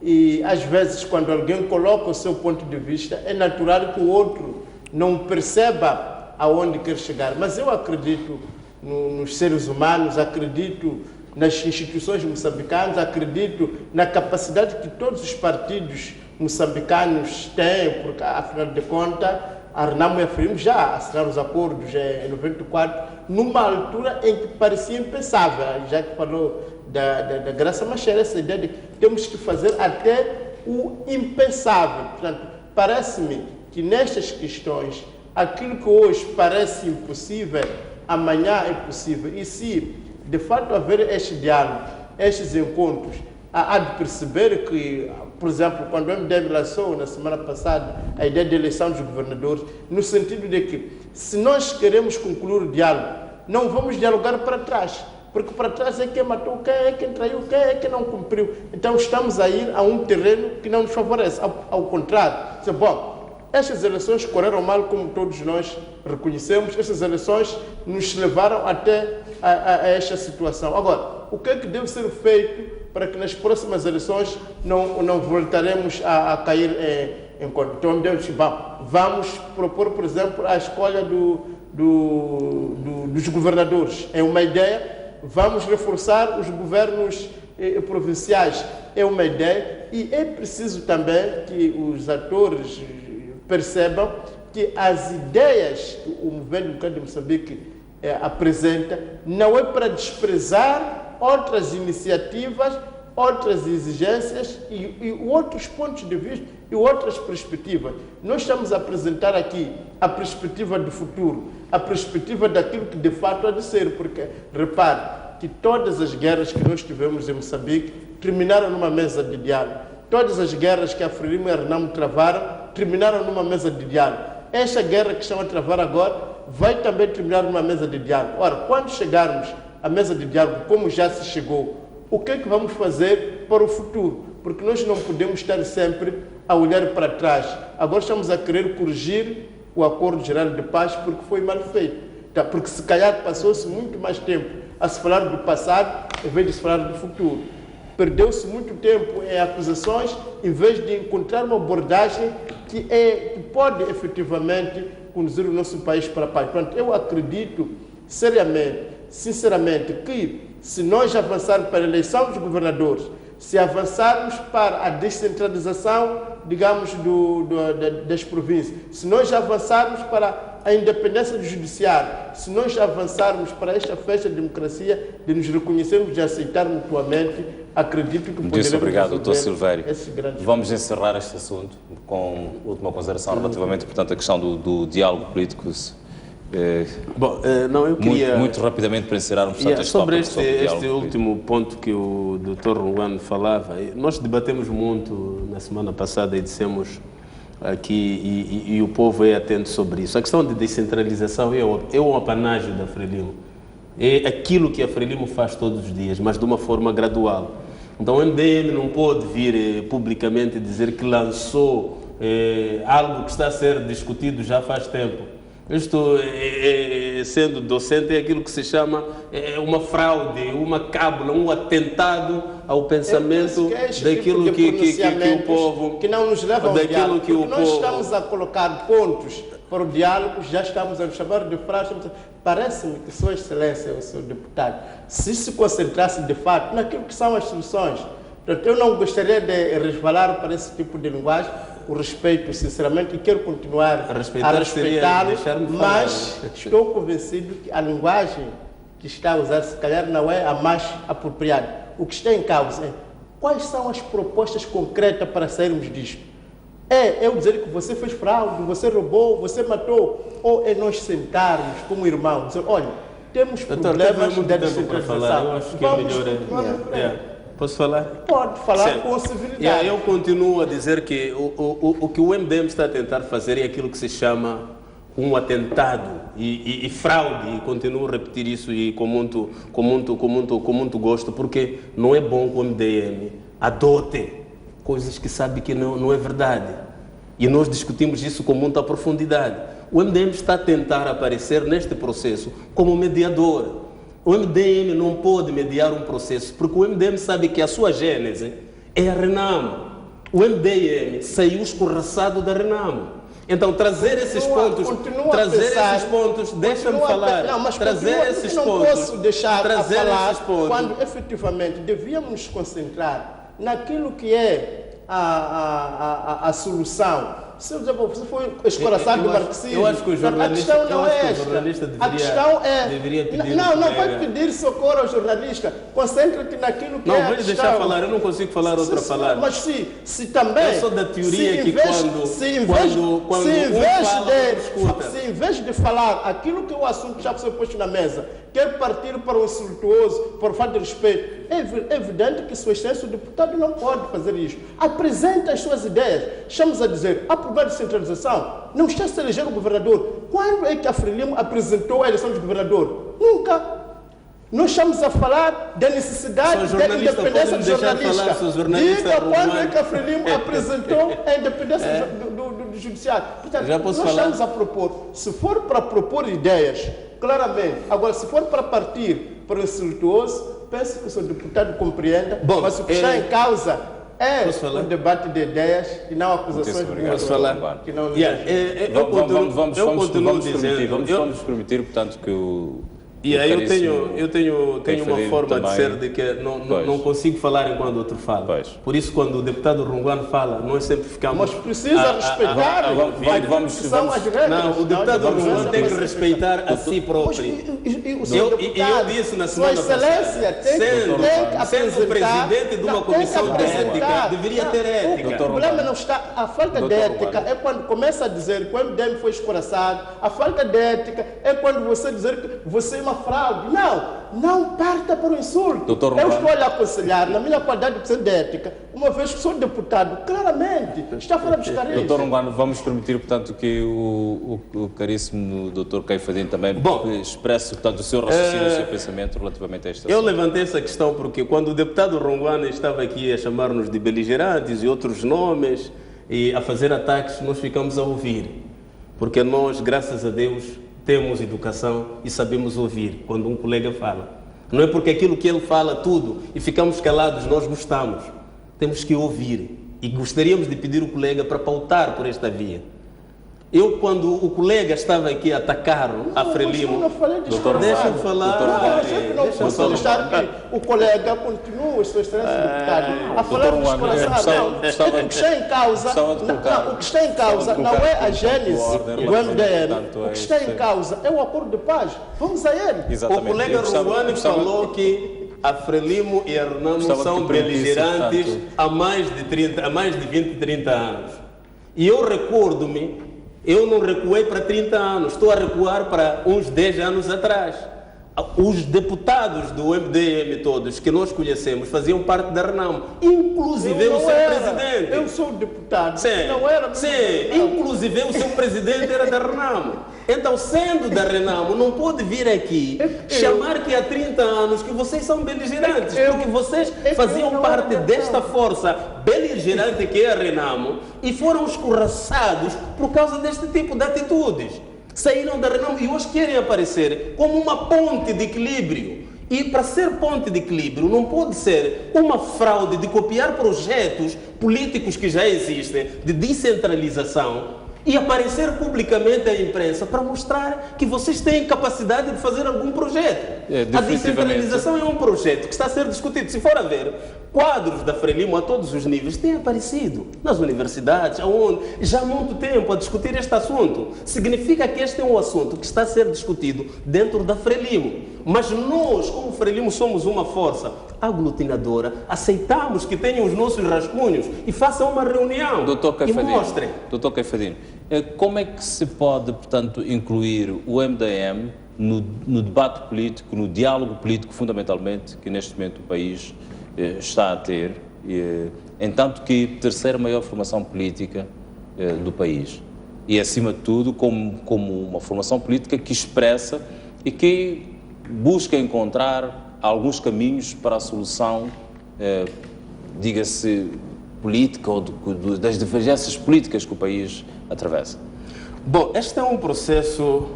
e, às vezes, quando alguém coloca o seu ponto de vista, é natural que o outro não perceba aonde quer chegar. Mas eu acredito nos seres humanos, acredito nas instituições moçambicanas, acredito na capacidade que todos os partidos moçambicanos têm, porque, afinal de contas, a Renamo e a Frelimo já assinaram os acordos em 94, numa altura em que parecia impensável, já que falou da Graça Machel, essa ideia de que temos que fazer até o impensável. Portanto, parece-me que nestas questões, aquilo que hoje parece impossível, amanhã é possível. E se, de fato, haver este diálogo, estes encontros, há de perceber que, por exemplo, quando o MDM lançou na semana passada a ideia de eleição dos governadores, no sentido de que, se nós queremos concluir o diálogo, não vamos dialogar para trás, porque para trás é quem matou, quem é quem traiu, quem é quem não cumpriu. Então estamos a ir a um terreno que não nos favorece, ao contrário. Bom, estas eleições correram mal, como todos nós reconhecemos, estas eleições nos levaram até a esta situação. Agora, o que é que deve ser feito para que nas próximas eleições não voltaremos a cair em conta? Então, vamos propor, por exemplo, a escolha dos governadores. É uma ideia. Vamos reforçar os governos provinciais. É uma ideia e é preciso também que os atores percebam que as ideias que o Movimento Democrático de Moçambique apresenta não é para desprezar outras iniciativas, outras exigências e outros pontos de vista e outras perspectivas. Nós estamos a apresentar aqui a perspectiva do futuro, a perspectiva daquilo que de fato há de ser, porque, repare, que todas as guerras que nós tivemos em Moçambique terminaram numa mesa de diálogo. Todas as guerras que a Frelimo e a Renamo travaram terminaram numa mesa de diálogo. Esta guerra que estão a travar agora vai também terminar numa mesa de diálogo. Ora, quando chegarmos à mesa de diálogo, como já se chegou, o que é que vamos fazer para o futuro? Porque nós não podemos estar sempre a olhar para trás. Agora estamos a querer corrigir o Acordo Geral de Paz porque foi mal feito. Porque se calhar passou-se muito mais tempo a se falar do passado em vez de se falar do futuro. Perdeu-se muito tempo em acusações em vez de encontrar uma abordagem que pode efetivamente conduzir o nosso país para a paz. Portanto, eu acredito seriamente, sinceramente, que se nós avançarmos para a eleição dos governadores, se avançarmos para a descentralização, digamos, das províncias, se nós avançarmos para a independência do judiciário, se nós avançarmos para esta festa de democracia, de nos reconhecermos e aceitar mutuamente, acredito que poderemos...
Muito obrigado, Dr. Silvério. Vamos
problemas.
encerrar este assunto com última consideração relativamente, portanto, à questão do diálogo político.
Bom, não, eu queria...
Muito rapidamente para encerrarmos, portanto,
sobre este último ponto que o Dr. Ruano falava, nós debatemos muito na semana passada e dissemos aqui, e o povo é atento sobre isso. A questão de descentralização é um apanágio da Frelimo. É aquilo que a Frelimo faz todos os dias, mas de uma forma gradual. Então o MDM não pode vir publicamente dizer que lançou algo que está a ser discutido já faz tempo. Isto, sendo docente, é aquilo que se chama uma fraude, uma cábula, um atentado ao pensamento daquilo que o povo...
Que não nos leva ao diálogo,
que o
nós estamos a colocar pontos para o diálogo, já estamos a chamar de fraude. Parece-me que Sua Excelência, o seu deputado, se concentrasse de fato naquilo que são as soluções. Portanto, eu não gostaria de resvalar para esse tipo de linguagem. O respeito, sinceramente, e quero continuar a respeitá-lo, mas estou convencido que a linguagem que está a usar, se calhar, não é a mais apropriada. O que está em causa é quais são as propostas concretas para sairmos disto. É eu dizer que você fez fraude, você roubou, você matou, ou é nós sentarmos como irmãos, dizer, olha, temos problemas de descentralização.
Eu acho que é melhor. Posso falar?
Pode falar com civilidade.
Eu continuo a dizer que o que o MDM está a tentar fazer é aquilo que se chama um atentado e fraude, e continuo a repetir isso e com muito gosto, porque não é bom que o MDM adote coisas que sabe que não é verdade. E nós discutimos isso com muita profundidade. O MDM está a tentar aparecer neste processo como mediador. O MDM não pode mediar um processo, porque o MDM sabe que a sua gênese é a Renamo. O MDM saiu escorraçado da Renamo. Então, trazer esses pontos, deixa-me falar,
não, mas
trazer esses pontos,
não posso deixar trazer a falar esses pontos, quando efetivamente devíamos nos concentrar naquilo que é a solução. Se você foi escoraçado do marxismo,
eu acho que o jornalista,
a questão não é esta.
A questão é...
deveria pedir não vai pedir socorro ao jornalista. Concentra-te naquilo que é a questão.
Não, vai deixar falar, eu não consigo falar outra palavra.
Mas se também...
Eu sou da teoria que quando
em vez de falar aquilo que é o assunto já foi posto na mesa, quer partir para o insultuoso, por falta de respeito, é evidente que Sua Excelência, o deputado não pode fazer isso. Apresenta as suas ideias. Estamos a dizer, aprovar a descentralização, não está a se eleger o governador. Quando é que a Frelimo apresentou a eleição de governador? Nunca. Nós estamos a falar da necessidade da independência do jornalista. Diga quando é que a Frelimo apresentou a independência do judiciário. Portanto, nós estamos a propor, se for para propor ideias, claramente. Agora, se for para partir para o insultuoso, penso que o seu deputado compreenda, mas o que está em causa é um debate de ideias e não acusações
que não...
Vamos permitir, portanto, que o
E aí eu tenho uma forma
também,
de ser de que não consigo falar enquanto o outro fala.
Pois.
Por isso, quando o deputado Runguano fala, nós sempre ficamos...
Mas precisa respeitar.
vamos-
Não, o deputado Runguano tem que respeitar a si próprio. Eu disse na semana
passada,
sendo o presidente de uma comissão de ética, deveria ter ética.
O problema não está... A falta de ética é quando começa a dizer que o MDM foi escoraçado. A falta de ética é quando você dizer que você é uma fraude. Não parta para o insulto. Eu estou a lhe aconselhar, na minha qualidade de ética, uma vez que sou deputado, claramente, está fora dos carinhos.
Doutor Runguano, vamos permitir, portanto, que o caríssimo doutor Caifadinho também expresse, portanto, o seu raciocínio, o seu pensamento relativamente a esta
Eu
assunto.
levantei essa questão porque quando o deputado Runguano estava aqui a chamar-nos de beligerantes e outros nomes e a fazer ataques, nós ficamos a ouvir. Porque nós, graças a Deus, temos educação e sabemos ouvir quando um colega fala. Não é porque aquilo que ele fala tudo e ficamos calados, nós gostamos. Temos que ouvir. E gostaríamos de pedir o colega para pautar por esta via. Eu, quando o colega estava aqui a atacar a Frelimo... Deixa eu falar.
Deixa eu deixar que o colega continue as suas excelência deputado a falar dos corações. O que está em causa não é a gênese do MDM. O que está em causa é o acordo de paz. Vamos a ele.
O colega Runguano falou que a Frelimo e a Renamo são beligerantes há mais de 20, 30 anos. E eu recordo-me, eu não recuei para 30 anos, estou a recuar para uns 10 anos atrás. Os deputados do MDM todos que nós conhecemos faziam parte da Renamo, inclusive o seu presidente.
Eu sou deputado,
sim,
não era.
Sim, inclusive o seu presidente era da Renamo. Então, sendo da Renamo, não pode vir aqui chamar que há 30 anos que vocês são beligerantes, porque vocês faziam parte desta força beligerante que é a Renamo e foram escorraçados por causa deste tipo de atitudes. Saíram da Renamo e hoje querem aparecer como uma ponte de equilíbrio. E para ser ponte de equilíbrio não pode ser uma fraude de copiar projetos políticos que já existem, de descentralização, e aparecer publicamente à imprensa para mostrar que vocês têm capacidade de fazer algum projeto. A descentralização é um projeto que está a ser discutido. Se for a ver, quadros da Frelimo a todos os níveis têm aparecido nas universidades, aonde já há muito tempo a discutir este assunto. Significa que este é um assunto que está a ser discutido dentro da Frelimo. Mas nós, como Frelimo, somos uma força aglutinadora, aceitamos que tenham os nossos rascunhos e façam uma reunião e mostrem.
Doutor Caifadinho, como é que se pode, portanto, incluir o MDM no debate político, no diálogo político, fundamentalmente, que neste momento o país está a ter, entanto que terceira maior formação política do país, e acima de tudo como uma formação política que expressa e que busca encontrar alguns caminhos para a solução, diga-se, política ou das divergências políticas que o país atravessa?
Bom, este é um processo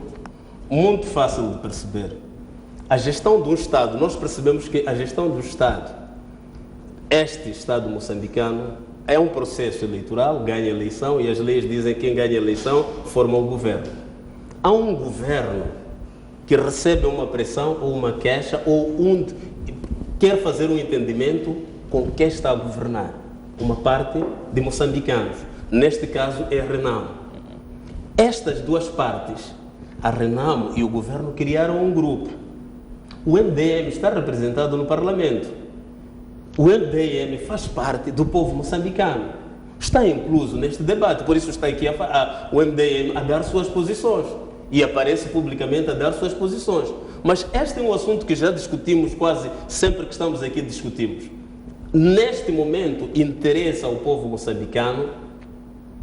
muito fácil de perceber. A gestão do Estado, nós percebemos que a gestão do Estado, este Estado moçambicano, é um processo eleitoral, ganha eleição, e as leis dizem que quem ganha eleição forma o governo. Há um governo que recebe uma pressão ou uma queixa ou quer fazer um entendimento com quem está a governar. Uma parte de moçambicanos. Neste caso é a Renamo. Estas duas partes, a Renamo e o governo, criaram um grupo. O MDM está representado no Parlamento. O MDM faz parte do povo moçambicano. Está incluso neste debate, por isso está aqui o MDM a dar suas posições. E aparece publicamente a dar suas posições. Mas este é um assunto que já discutimos quase sempre que estamos aqui discutimos. Neste momento, interessa ao povo moçambicano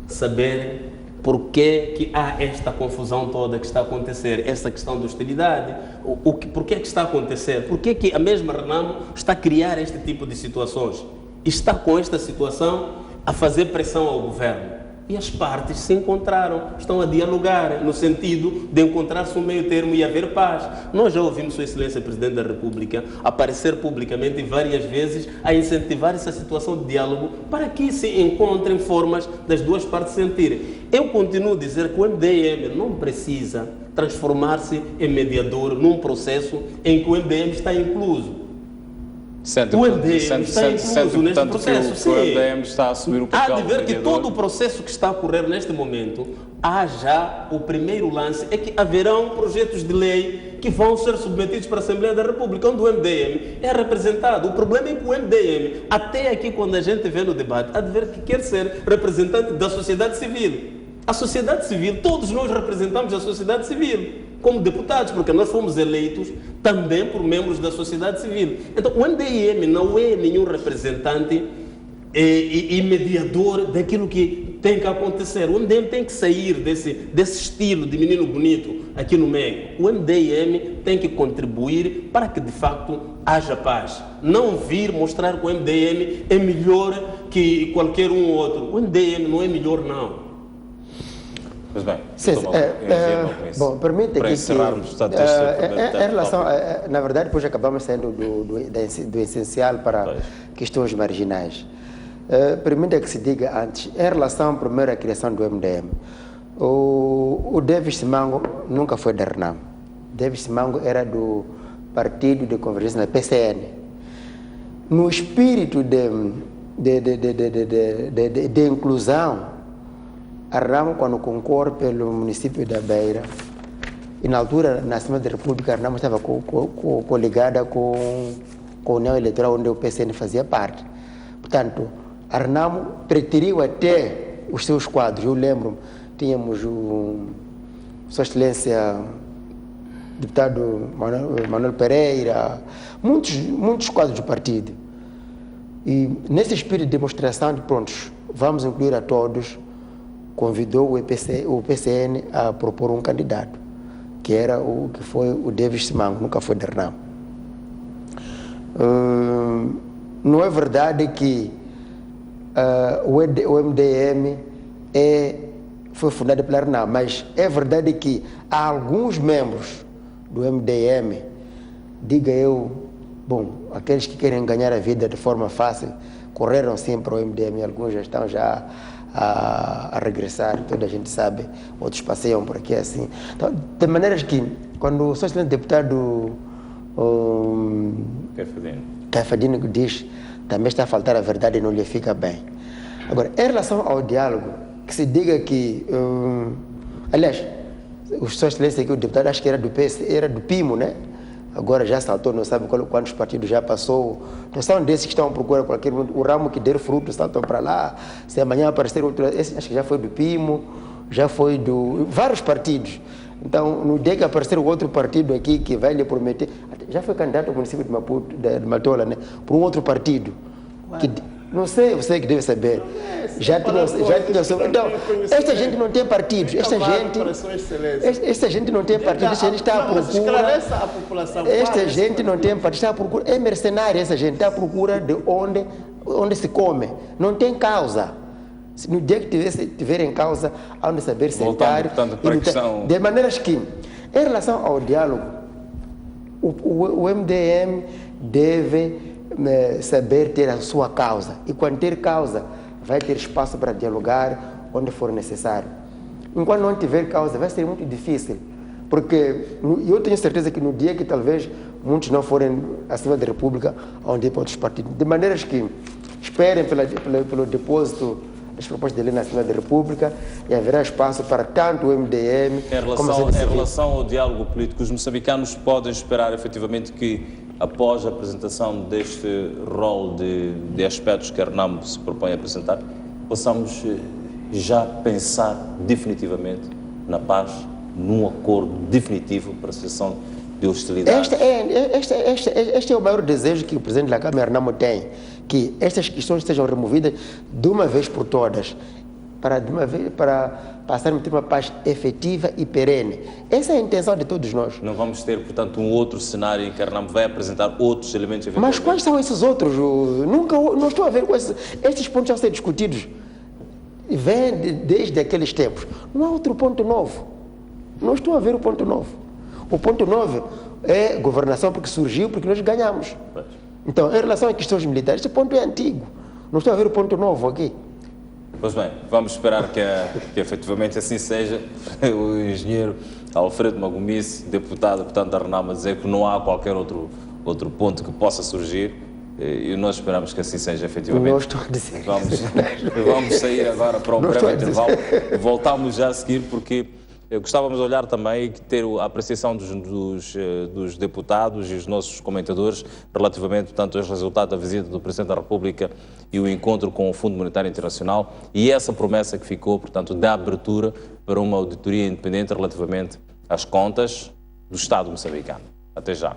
saber por que há esta confusão toda que está a acontecer, essa questão de hostilidade, por que está a acontecer, por que a mesma Renamo está a criar este tipo de situações, está com esta situação a fazer pressão ao governo. e as partes se encontraram, estão a dialogar no sentido de encontrar-se um meio termo e haver paz. Nós já ouvimos Sua Excelência Presidente da República aparecer publicamente várias vezes a incentivar essa situação de diálogo para que se encontrem formas das duas partes sentirem. Eu continuo a dizer que o MDM não precisa transformar-se em mediador num processo em que o MDM está incluso.
Sente,
O MDM está incluso neste
portanto,
processo,
que
sim.
o MDM está a assumir o papel
Há de ver
de
que
mediador.
todo o processo que está a ocorrer neste momento, há já o primeiro lance, é que haverão projetos de lei que vão ser submetidos para a Assembleia da República, onde o MDM é representado. O problema é que o MDM, até aqui quando a gente vê no debate, há de ver que quer ser representante da sociedade civil. A sociedade civil, todos nós representamos a sociedade civil como deputados, porque nós fomos eleitos também por membros da sociedade civil. Então, o MDM não é nenhum representante e mediador daquilo que tem que acontecer. O MDM tem que sair desse estilo de menino bonito aqui no meio. O MDM tem que contribuir para que, de facto, haja paz. Não vir mostrar que o MDM é melhor que qualquer um ou outro. O MDM não é melhor, não.
Mas bem,
bom, permite
para
aqui
encerrarmos,
que,
portanto,
em relação, na verdade, depois acabamos saindo do essencial para questões marginais. Permita que se diga antes, em relação primeiro à criação do MDM, o Davis Simango nunca foi da RENAM. Davis Simango era do Partido de Convergência na PCN. No espírito de inclusão, a RENAM, quando concorre pelo município da Beira, e na altura, na Assembleia da República, a RENAM estava coligada com a União Eleitoral, onde o PCN fazia parte. Portanto, a RENAM preteriu até os seus quadros. Eu lembro, tínhamos Sua Excelência, deputado Manuel Pereira, muitos quadros do partido. E nesse espírito de demonstração de prontos, vamos incluir a todos, convidou o PCN a propor um candidato, que foi o Davis Simango, nunca foi da RENAM. Não é verdade que o MDM foi fundado pela RENAM, mas é verdade que há alguns membros do MDM, diga eu, bom, aqueles que querem ganhar a vida de forma fácil, correram sim para o MDM, alguns já estão a regressar, toda a gente sabe, outros passeiam por aqui assim. Então, de maneiras que, quando o Sr. deputado Caifadino diz, também está a faltar a verdade e não lhe fica bem. Agora, em relação ao diálogo, que se diga que, aliás, o Sr. Excelência aqui, o deputado, acho que era do PS, era do PIMO, né? Agora já saltou, não sabe quantos partidos já passou. Então são desses que estão à procura qualquer o ramo que der fruto, saltam para lá. Se amanhã aparecer outro, esse acho que já foi do PIMO, já foi do vários partidos. Então, no dia que aparecer o outro partido aqui que vai lhe prometer, já foi candidato ao município de Maputo, de Matola, né? Por um outro partido. Que, não sei, você que deve saber. Já tinha. Então, esta gente não tem partidos. Esta gente não tem partidos. Esta gente está à procura. Esta gente não tem partidos. Está à procura. É mercenária essa gente. Está à procura de onde se come. Não tem causa. No dia que tiver em causa, há de saber sentar.
Portanto, para a questão...
De maneiras que, em relação ao diálogo, o MDM deve saber ter a sua causa. E quando ter causa, vai ter espaço para dialogar onde for necessário. Enquanto não tiver causa, vai ser muito difícil. Porque eu tenho certeza que no dia que talvez muitos não forem à Assembleia da República, onde ir para outros partidos. De maneiras que esperem pelo depósito das propostas de lei na Assembleia da República e haverá espaço para tanto o MDM como a
Em relação ao diálogo político, os moçambicanos podem esperar efetivamente que, após a apresentação deste rol de aspectos que a RENAM se propõe a apresentar, possamos já pensar definitivamente na paz, num acordo definitivo para a cessação de hostilidades.
Este é o maior desejo que o Presidente da Câmara RENAM tem, que estas questões sejam removidas de uma vez por todas, para passarmos a ter uma paz efetiva e perene. Essa é a intenção de todos nós.
Não vamos ter, portanto, um outro cenário em que a RENAM vai apresentar outros elementos.
Mas quais são esses outros? Não estou a ver estes pontos já ser discutidos. vem desde aqueles tempos. Não há outro ponto novo. Não estou a ver o ponto novo. O ponto novo é governação porque surgiu, porque nós ganhamos. Então, em relação a questões militares, esse ponto é antigo. Não estou a ver o ponto novo aqui.
Pois bem, vamos esperar que efetivamente assim seja. O engenheiro Alfredo Magomice, deputado, portanto, da Renamo, a dizer que não há qualquer outro ponto que possa surgir. E nós esperamos que assim seja, efetivamente.
Não estou a dizer.
Vamos sair agora para um breve intervalo. Voltamos já a seguir, porque gostávamos de olhar também e ter a apreciação dos deputados e os nossos comentadores relativamente, portanto, aos resultados da visita do Presidente da República e o encontro com o Fundo Monetário Internacional e essa promessa que ficou, portanto, da abertura para uma auditoria independente relativamente às contas do Estado moçambicano. Até já.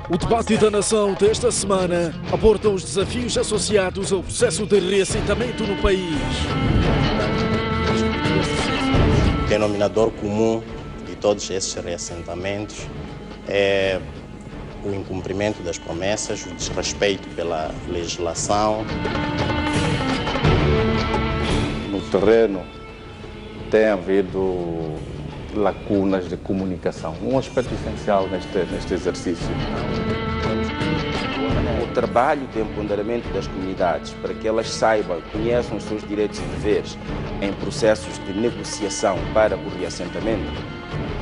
O debate da nação desta semana aborda os desafios associados ao processo de reassentamento no país.
O denominador comum de todos esses reassentamentos é o incumprimento das promessas, o desrespeito pela legislação.
No terreno tem havido lacunas de comunicação, um aspecto essencial neste exercício.
O trabalho de empoderamento das comunidades para que elas saibam, conheçam os seus direitos e deveres em processos de negociação para o reassentamento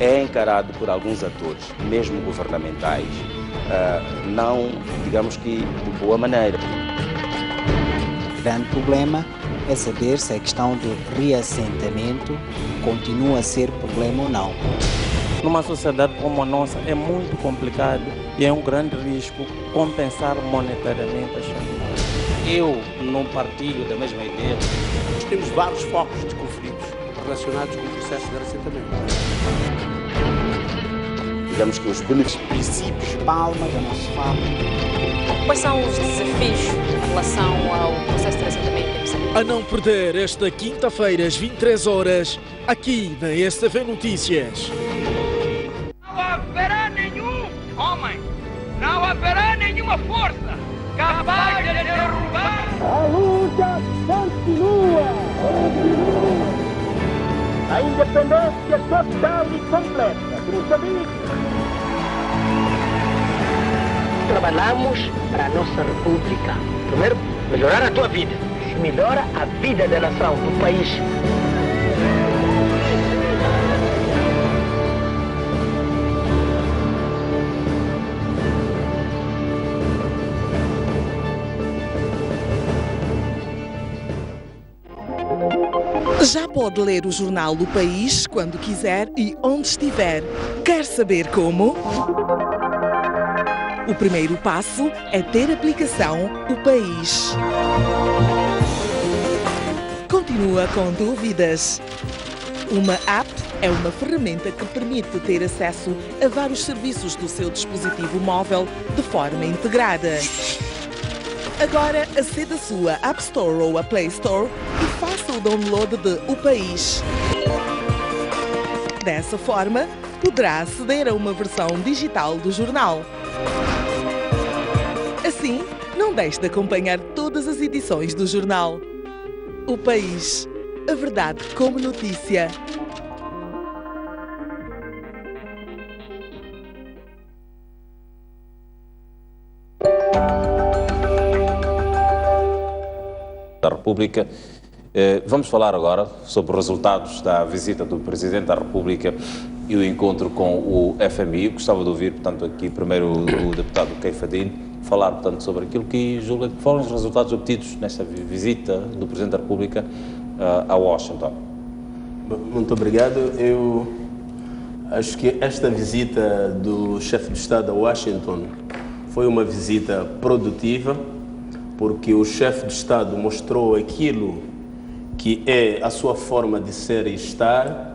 é encarado por alguns atores, mesmo governamentais, não, digamos que de boa maneira.
O grande problema é saber se a questão do reassentamento continua a ser problema ou não.
Numa sociedade como a nossa é muito complicado e é um grande risco compensar monetariamente as famílias.
Eu não partilho da mesma ideia.
Nós temos vários focos de conflitos relacionados com o processo de reassentamento.
Digamos que os
princípios palma da nossa fábrica.
Quais são os desafios em relação ao processo de reassentamento?
A não perder esta quinta-feira às 23 horas, aqui na STV Notícias.
Não haverá nenhum homem, não haverá nenhuma força capaz de derrubar.
A luta continua. A independência total e completa de Moçambique.
Trabalhamos para a nossa república. Primeiro, melhorar a tua vida. Melhora a vida da nação, do país.
Já pode ler o jornal do País quando quiser e onde estiver. Quer saber como? O primeiro passo é ter a aplicação O País. Continua com dúvidas? Uma app é uma ferramenta que permite ter acesso a vários serviços do seu dispositivo móvel de forma integrada. Agora aceda à sua App Store ou à Play Store e faça o download de O País. Dessa forma, poderá aceder a uma versão digital do jornal. Assim, não deixe de acompanhar todas as edições do jornal. O País. A verdade como notícia.
Da República. Vamos falar agora sobre os resultados da visita do Presidente da República e o encontro com o FMI. Gostava de ouvir, portanto, aqui primeiro o deputado Keifadine falar, portanto, sobre aquilo que julga que foram os resultados obtidos nesta visita do Presidente da República a Washington.
Muito obrigado. Eu acho que esta visita do chefe de Estado a Washington foi uma visita produtiva, porque o chefe de Estado mostrou aquilo que é a sua forma de ser e estar,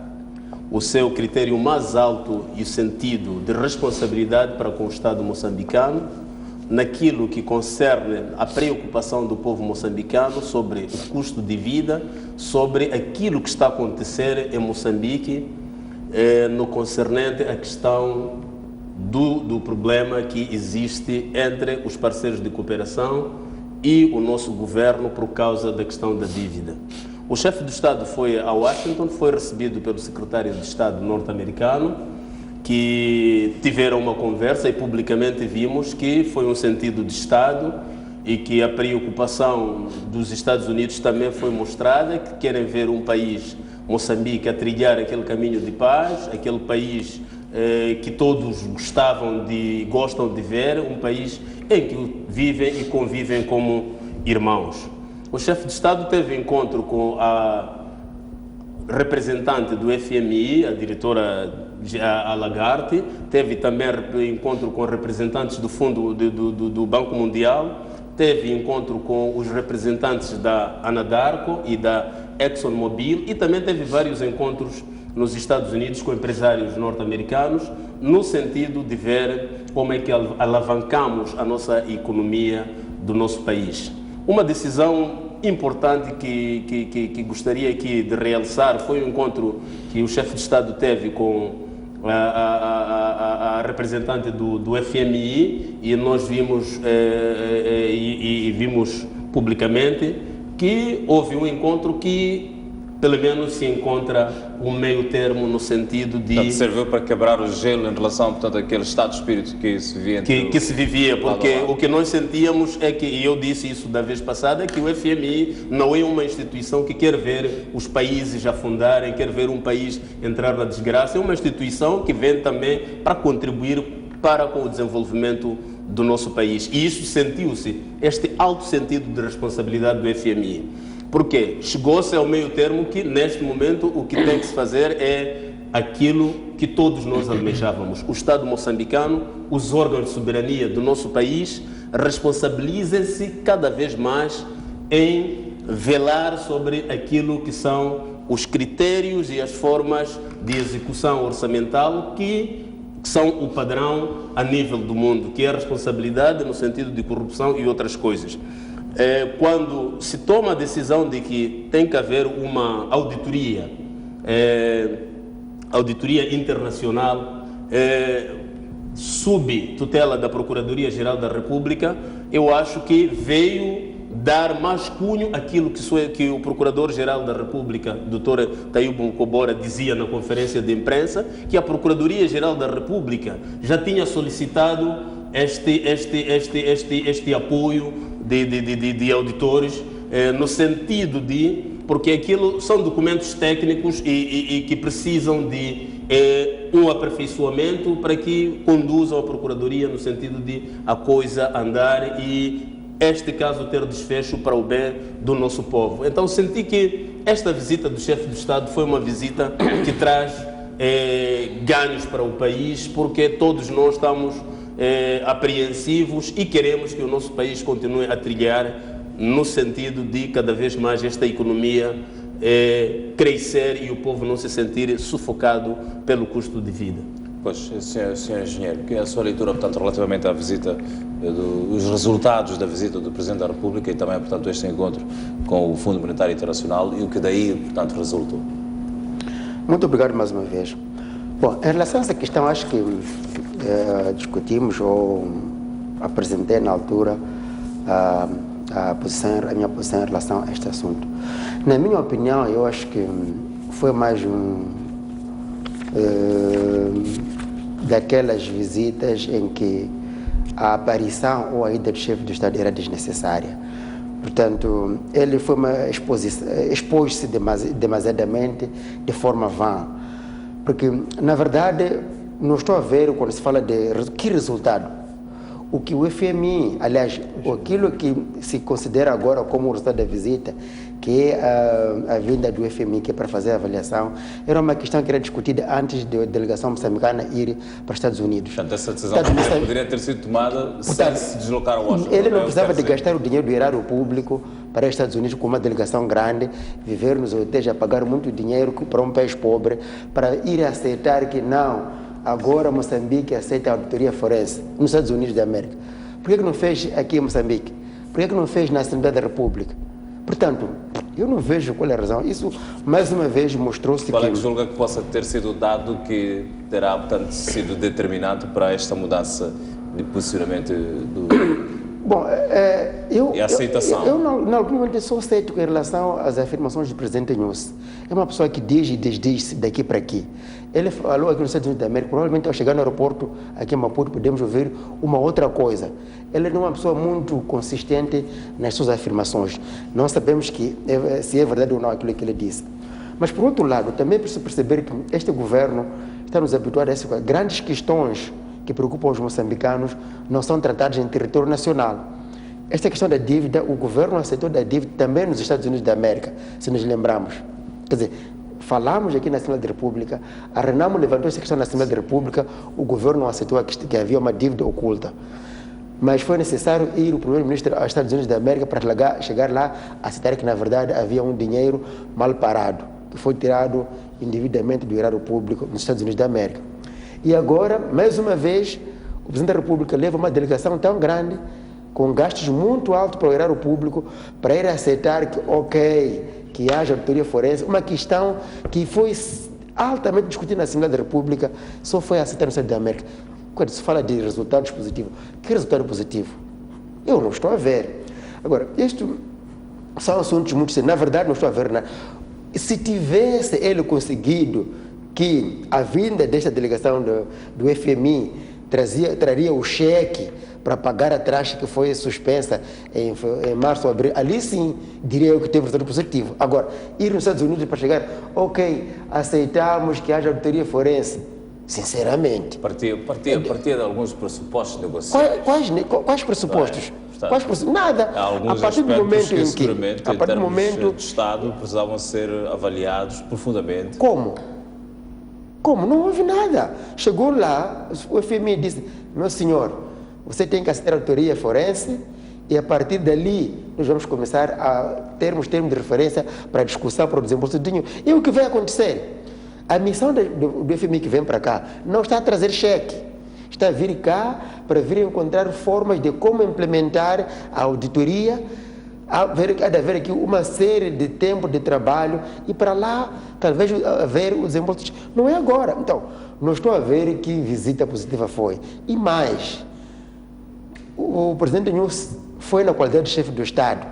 o seu critério mais alto e o sentido de responsabilidade para com o Estado moçambicano, naquilo que concerne a preocupação do povo moçambicano sobre o custo de vida, sobre aquilo que está a acontecer em Moçambique, no concernente à questão do problema que existe entre os parceiros de cooperação e o nosso governo por causa da questão da dívida. O chefe do Estado foi a Washington, foi recebido pelo secretário de Estado norte-americano, que tiveram uma conversa e publicamente vimos que foi um sentido de Estado e que a preocupação dos Estados Unidos também foi mostrada, que querem ver um país, Moçambique, a trilhar aquele caminho de paz, aquele país que todos gostam de ver, um país em que vivem e convivem como irmãos. O chefe de Estado teve encontro com a representante do FMI, a diretora Lagarde, teve também encontro com representantes do Fundo do Banco Mundial, teve encontro com os representantes da Anadarko e da ExxonMobil e também teve vários encontros nos Estados Unidos com empresários norte-americanos, no sentido de ver como é que alavancamos a nossa economia do nosso país. Uma decisão importante que gostaria aqui de realçar foi o encontro que o chefe de Estado teve com a representante do FMI e nós vimos vimos publicamente que houve um encontro que pelo menos se encontra um meio termo no sentido de...
Portanto, serviu para quebrar o gelo em relação, portanto, àquele estado de espírito que se vivia
que se vivia, porque o que nós sentíamos é que, e eu disse isso da vez passada, é que o FMI não é uma instituição que quer ver os países afundarem, quer ver um país entrar na desgraça, é uma instituição que vem também para contribuir para com o desenvolvimento do nosso país. E isso sentiu-se, este alto sentido de responsabilidade do FMI. Porque chegou-se ao meio termo que, neste momento, o que tem que se fazer é aquilo que todos nós almejávamos. O Estado moçambicano, os órgãos de soberania do nosso país, responsabilizem-se cada vez mais em velar sobre aquilo que são os critérios e as formas de execução orçamental que são o padrão a nível do mundo, que é a responsabilidade no sentido de corrupção e outras coisas. Quando se toma a decisão de que tem que haver uma auditoria, auditoria internacional, sob tutela da Procuradoria-Geral da República, eu acho que veio dar mais cunho àquilo que o Procurador-Geral da República, Dr. Taíbo Mkobora, dizia na conferência de imprensa, que a Procuradoria-Geral da República já tinha solicitado este apoio de auditores, no sentido de, porque aquilo são documentos técnicos e que precisam de um aperfeiçoamento para que conduzam a Procuradoria no sentido de a coisa andar e este caso ter desfecho para o bem do nosso povo. Então senti que esta visita do chefe do Estado foi uma visita que traz ganhos para o país, porque todos nós estamos apreensivos e queremos que o nosso país continue a trilhar no sentido de cada vez mais esta economia crescer e o povo não se sentir sufocado pelo custo de vida.
Pois, Sr. Engenheiro, que é a sua leitura, portanto, relativamente à visita, os resultados da visita do Presidente da República e também, portanto, este encontro com o Fundo Monetário Internacional e o que daí, portanto, resultou?
Muito obrigado mais uma vez. Bom, em relação a essa questão, acho que discutimos ou apresentei na altura a minha posição em relação a este assunto. Na minha opinião, eu acho que foi mais daquelas visitas em que a aparição ou a ida do chefe do Estado era desnecessária. Portanto, ele foi expôs-se demasiadamente de forma vã. Porque, na verdade, não estou a ver, quando se fala de que resultado, o que o FMI, aliás, aquilo que se considera agora como o resultado da visita, que é a vinda do FMI, que é para fazer a avaliação, era uma questão que era discutida antes da delegação moçambicana ir para os Estados Unidos.
Portanto, essa decisão poderia ter sido tomada sem se deslocar ao Washington.
Ele não precisava de gastar o dinheiro do erário público para os Estados Unidos com uma delegação grande, viver nos hotéis, a pagar muito dinheiro para um país pobre, para ir aceitar que não, agora Moçambique aceita a auditoria forense nos Estados Unidos da América. Por que não fez aqui em Moçambique? Por que não fez na Assembleia da República? Portanto, eu não vejo qual é a razão. Isso, mais uma vez, mostrou-se que...
Qual é que julga que possa ter sido o dado que terá, portanto, sido determinante para esta mudança de posicionamento do...
Bom,
e a aceitação?
Eu normalmente sou cético em relação às afirmações do presidente Nyusi. É uma pessoa que diz e desdiz daqui para aqui. Ele falou aqui nos Estados Unidos da América, provavelmente ao chegar no aeroporto aqui em Maputo podemos ouvir uma outra coisa. Ele não é uma pessoa muito consistente nas suas afirmações. Não sabemos se é verdade ou não aquilo que ele disse. Mas, por outro lado, também é preciso perceber que este governo está nos habituado a essas coisas. Grandes questões que preocupam os moçambicanos não são tratadas em território nacional. Esta questão da dívida, o governo aceitou da dívida também nos Estados Unidos da América, se nos lembramos. Quer dizer, falamos aqui na Assembleia da República, a Renamo levantou essa questão na Assembleia da República, o governo aceitou que havia uma dívida oculta. Mas foi necessário ir o primeiro-ministro aos Estados Unidos da América para chegar lá a aceitar que, na verdade, havia um dinheiro mal parado, que foi tirado indevidamente do erário público nos Estados Unidos da América. E agora, mais uma vez, o presidente da República leva uma delegação tão grande, com gastos muito altos para o erário público, para ir aceitar que, que haja auditoria forense, uma questão que foi altamente discutida na Assembleia da República, só foi aceitada nos Estados Unidos da América. Quando se fala de resultados positivos, que resultado positivo? Eu não estou a ver. Agora, isto são assuntos muito sérios. Na verdade, não estou a ver nada. Se tivesse ele conseguido que a vinda desta delegação do FMI traria o cheque para pagar a taxa que foi suspensa em março ou abril, ali sim diria eu que teve resultado positivo. Agora, ir nos Estados Unidos para chegar, aceitamos que haja auditoria forense. Sinceramente.
Partia de alguns pressupostos negociais.
Quais pressupostos? Nada.
Há alguns aspectos que seguramente, em termos de Estado, precisavam ser avaliados profundamente.
Como? Não houve nada. Chegou lá, o FMI disse, meu senhor, você tem que aceitar a auditoria forense e a partir dali nós vamos começar a termos termos de referência para a discussão, para o desembolso do dinheiro. E o que vai acontecer? A missão do FMI que vem para cá não está a trazer cheque, está a vir cá para vir encontrar formas de como implementar a auditoria, há de haver aqui uma série de tempo de trabalho e para lá talvez haver os desembolsos. Não é agora. Então, não estou a ver que visita positiva foi. E mais, o presidente Nyusi foi na qualidade de chefe do Estado,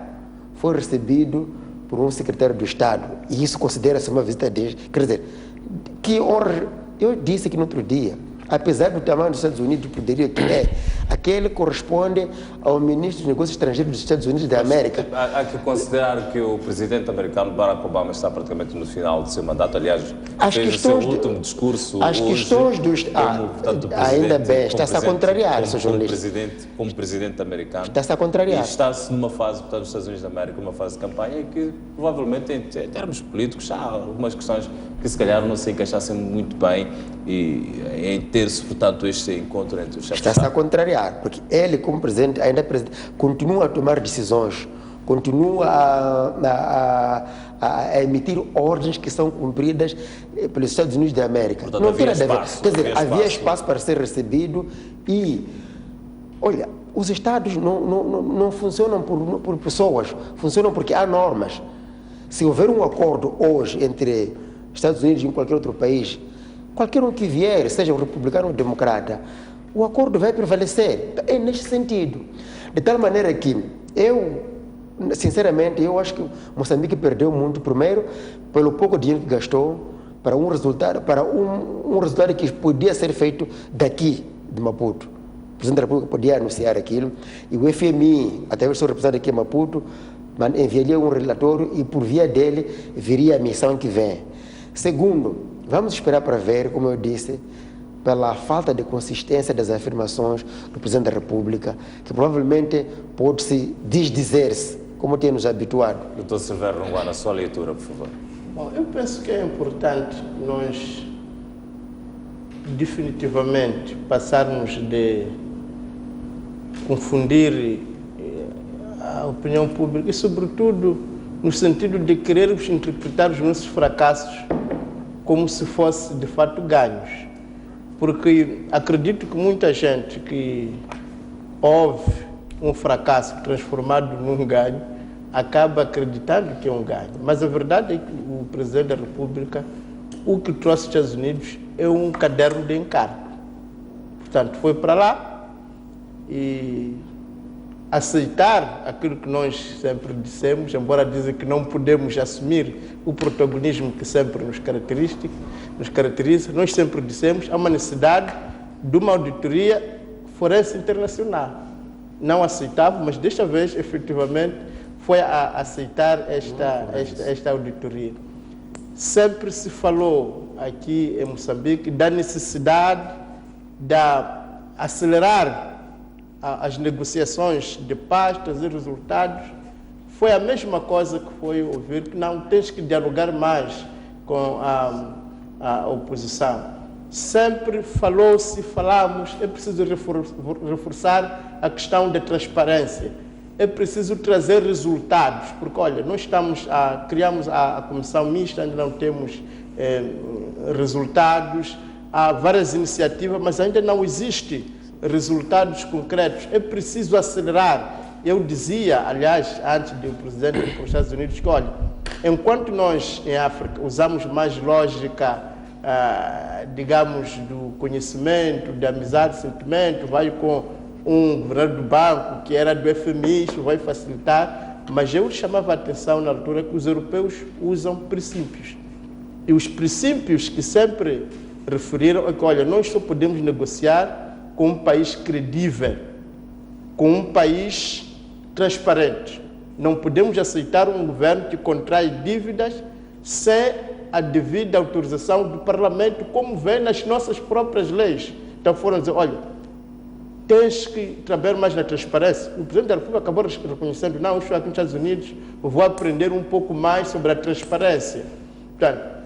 foi recebido por um secretário do Estado e isso considera-se uma visita dele. Quer dizer, que honra, eu disse aqui no outro dia, apesar do tamanho dos Estados Unidos, poderia que aquele corresponde ao ministro dos Negócios Estrangeiros dos Estados Unidos da América.
Há que considerar que o presidente americano Barack Obama está praticamente no final do seu mandato, aliás, fez o seu último discurso
as
hoje,
questões dos... ainda bem, está-se a contrariar,
Sr. jornalista. Como presidente americano.
Está-se a contrariar.
E está-se numa fase, portanto, dos Estados Unidos da América, uma fase de campanha que, provavelmente, em termos políticos, há algumas questões que, se calhar, não se encaixassem muito bem e em ter-se, portanto, este encontro entre os chefes de Estado.
Está-se a contrariar, porque ele, como presidente, ainda continua a tomar decisões, continua a emitir ordens que são cumpridas pelos Estados Unidos da América.
Portanto,
não tem nada a ver. Quer dizer, havia espaço para ser recebido e, olha, os Estados não funcionam por pessoas, funcionam porque há normas. Se houver um acordo hoje entre Estados Unidos e qualquer outro país, qualquer um que vier, seja um republicano ou democrata, o acordo vai prevalecer. É neste sentido. De tal maneira que sinceramente, eu acho que Moçambique perdeu muito, primeiro, pelo pouco dinheiro que gastou para um resultado que podia ser feito daqui, de Maputo. O presidente da República podia anunciar aquilo e o FMI, até o seu representante aqui em Maputo, enviaria um relatório e por via dele viria a missão que vem. Segundo, vamos esperar para ver, como eu disse, pela falta de consistência das afirmações do Presidente da República, que provavelmente pode-se desdizer-se como tem nos habituado.
Dr. Severo Longuana, sua leitura, por favor.
Bom, eu penso que é importante nós definitivamente passarmos de confundir a opinião pública e, sobretudo, no sentido de querermos interpretar os nossos fracassos como se fosse de fato ganhos. Porque acredito que muita gente que ouve um fracasso transformado num ganho acaba acreditando que é um ganho. Mas a verdade é que o Presidente da República, o que trouxe aos Estados Unidos é um caderno de encargo. Portanto, foi para lá e aceitar aquilo que nós sempre dissemos, embora dizem que não podemos assumir o protagonismo que sempre nos caracteriza, nós sempre dissemos há uma necessidade de uma auditoria forense internacional. Não aceitava, mas desta vez, efetivamente, foi a aceitar esta auditoria. Sempre se falou aqui em Moçambique da necessidade de acelerar as negociações de paz, trazer resultados. Foi a mesma coisa que foi ouvir que não tens que dialogar mais com a oposição. Sempre falamos, é preciso reforçar a questão da transparência. É preciso trazer resultados, porque, olha, nós criamos a comissão mista, ainda não temos resultados, há várias iniciativas, mas ainda não existe resultados concretos. É preciso acelerar. Eu dizia, aliás, antes do presidente ir para os Estados Unidos, que, olha, enquanto nós em África usamos mais lógica, digamos, do conhecimento, da amizade, sentimento, vai com um governador do banco que era do FMI, isso vai facilitar, mas eu chamava a atenção na altura que os europeus usam princípios. E os princípios que sempre referiram é que, olha, nós só podemos negociar com um país credível, com um país transparente. Não podemos aceitar um governo que contrai dívidas sem a devida autorização do Parlamento, como vem nas nossas próprias leis. Então foram dizer, olha, tens que trabalhar mais na transparência. O Presidente da República acabou reconhecendo, não, eu estou aqui nos Estados Unidos, eu vou aprender um pouco mais sobre a transparência. Portanto,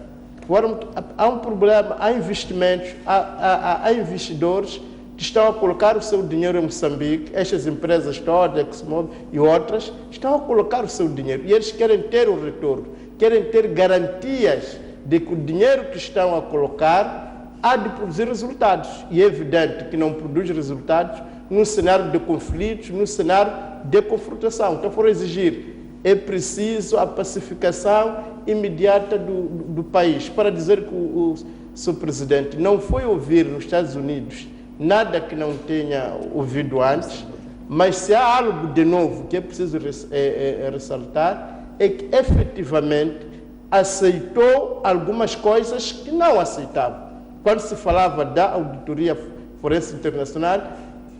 há um problema, há investimentos, há investidores que estão a colocar o seu dinheiro em Moçambique, estas empresas todas, ExxonMobil e outras, estão a colocar o seu dinheiro e eles querem ter o retorno, querem ter garantias de que o dinheiro que estão a colocar há de produzir resultados. E é evidente que não produz resultados num cenário de conflitos, num cenário de confrontação. Então, foram exigir, é preciso a pacificação imediata do país. Para dizer que o Sr. Presidente não foi ouvir nos Estados Unidos nada que não tenha ouvido antes, mas se há algo de novo que é preciso ressaltar, é que efetivamente aceitou algumas coisas que não aceitava. Quando se falava da auditoria forense internacional,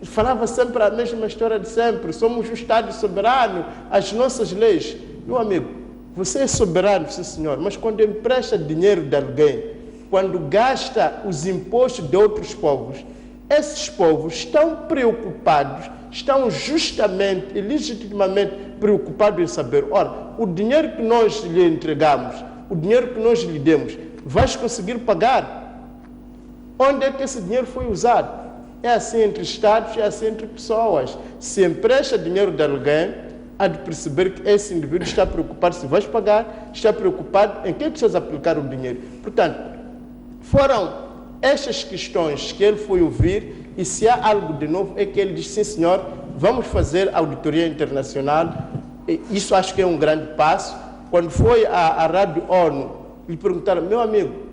falava sempre a mesma história de sempre. Somos um Estado soberano, as nossas leis. Meu amigo, você é soberano, sim senhor, mas quando empresta dinheiro de alguém, quando gasta os impostos de outros povos, esses povos estão preocupados, estão justamente e legitimamente preocupados em saber, ora, o dinheiro que nós lhe entregamos, o dinheiro que nós lhe demos, vais conseguir pagar? Onde é que esse dinheiro foi usado? É assim entre Estados, é assim entre pessoas. Se empresta dinheiro de alguém, há de perceber que esse indivíduo está preocupado se vais pagar, está preocupado em que estás a aplicar o dinheiro. Portanto, foram estas questões que ele foi ouvir e se há algo de novo é que ele diz, sim senhor, vamos fazer auditoria internacional. Isso acho que é um grande passo. Quando foi à Rádio ONU, lhe perguntaram, meu amigo,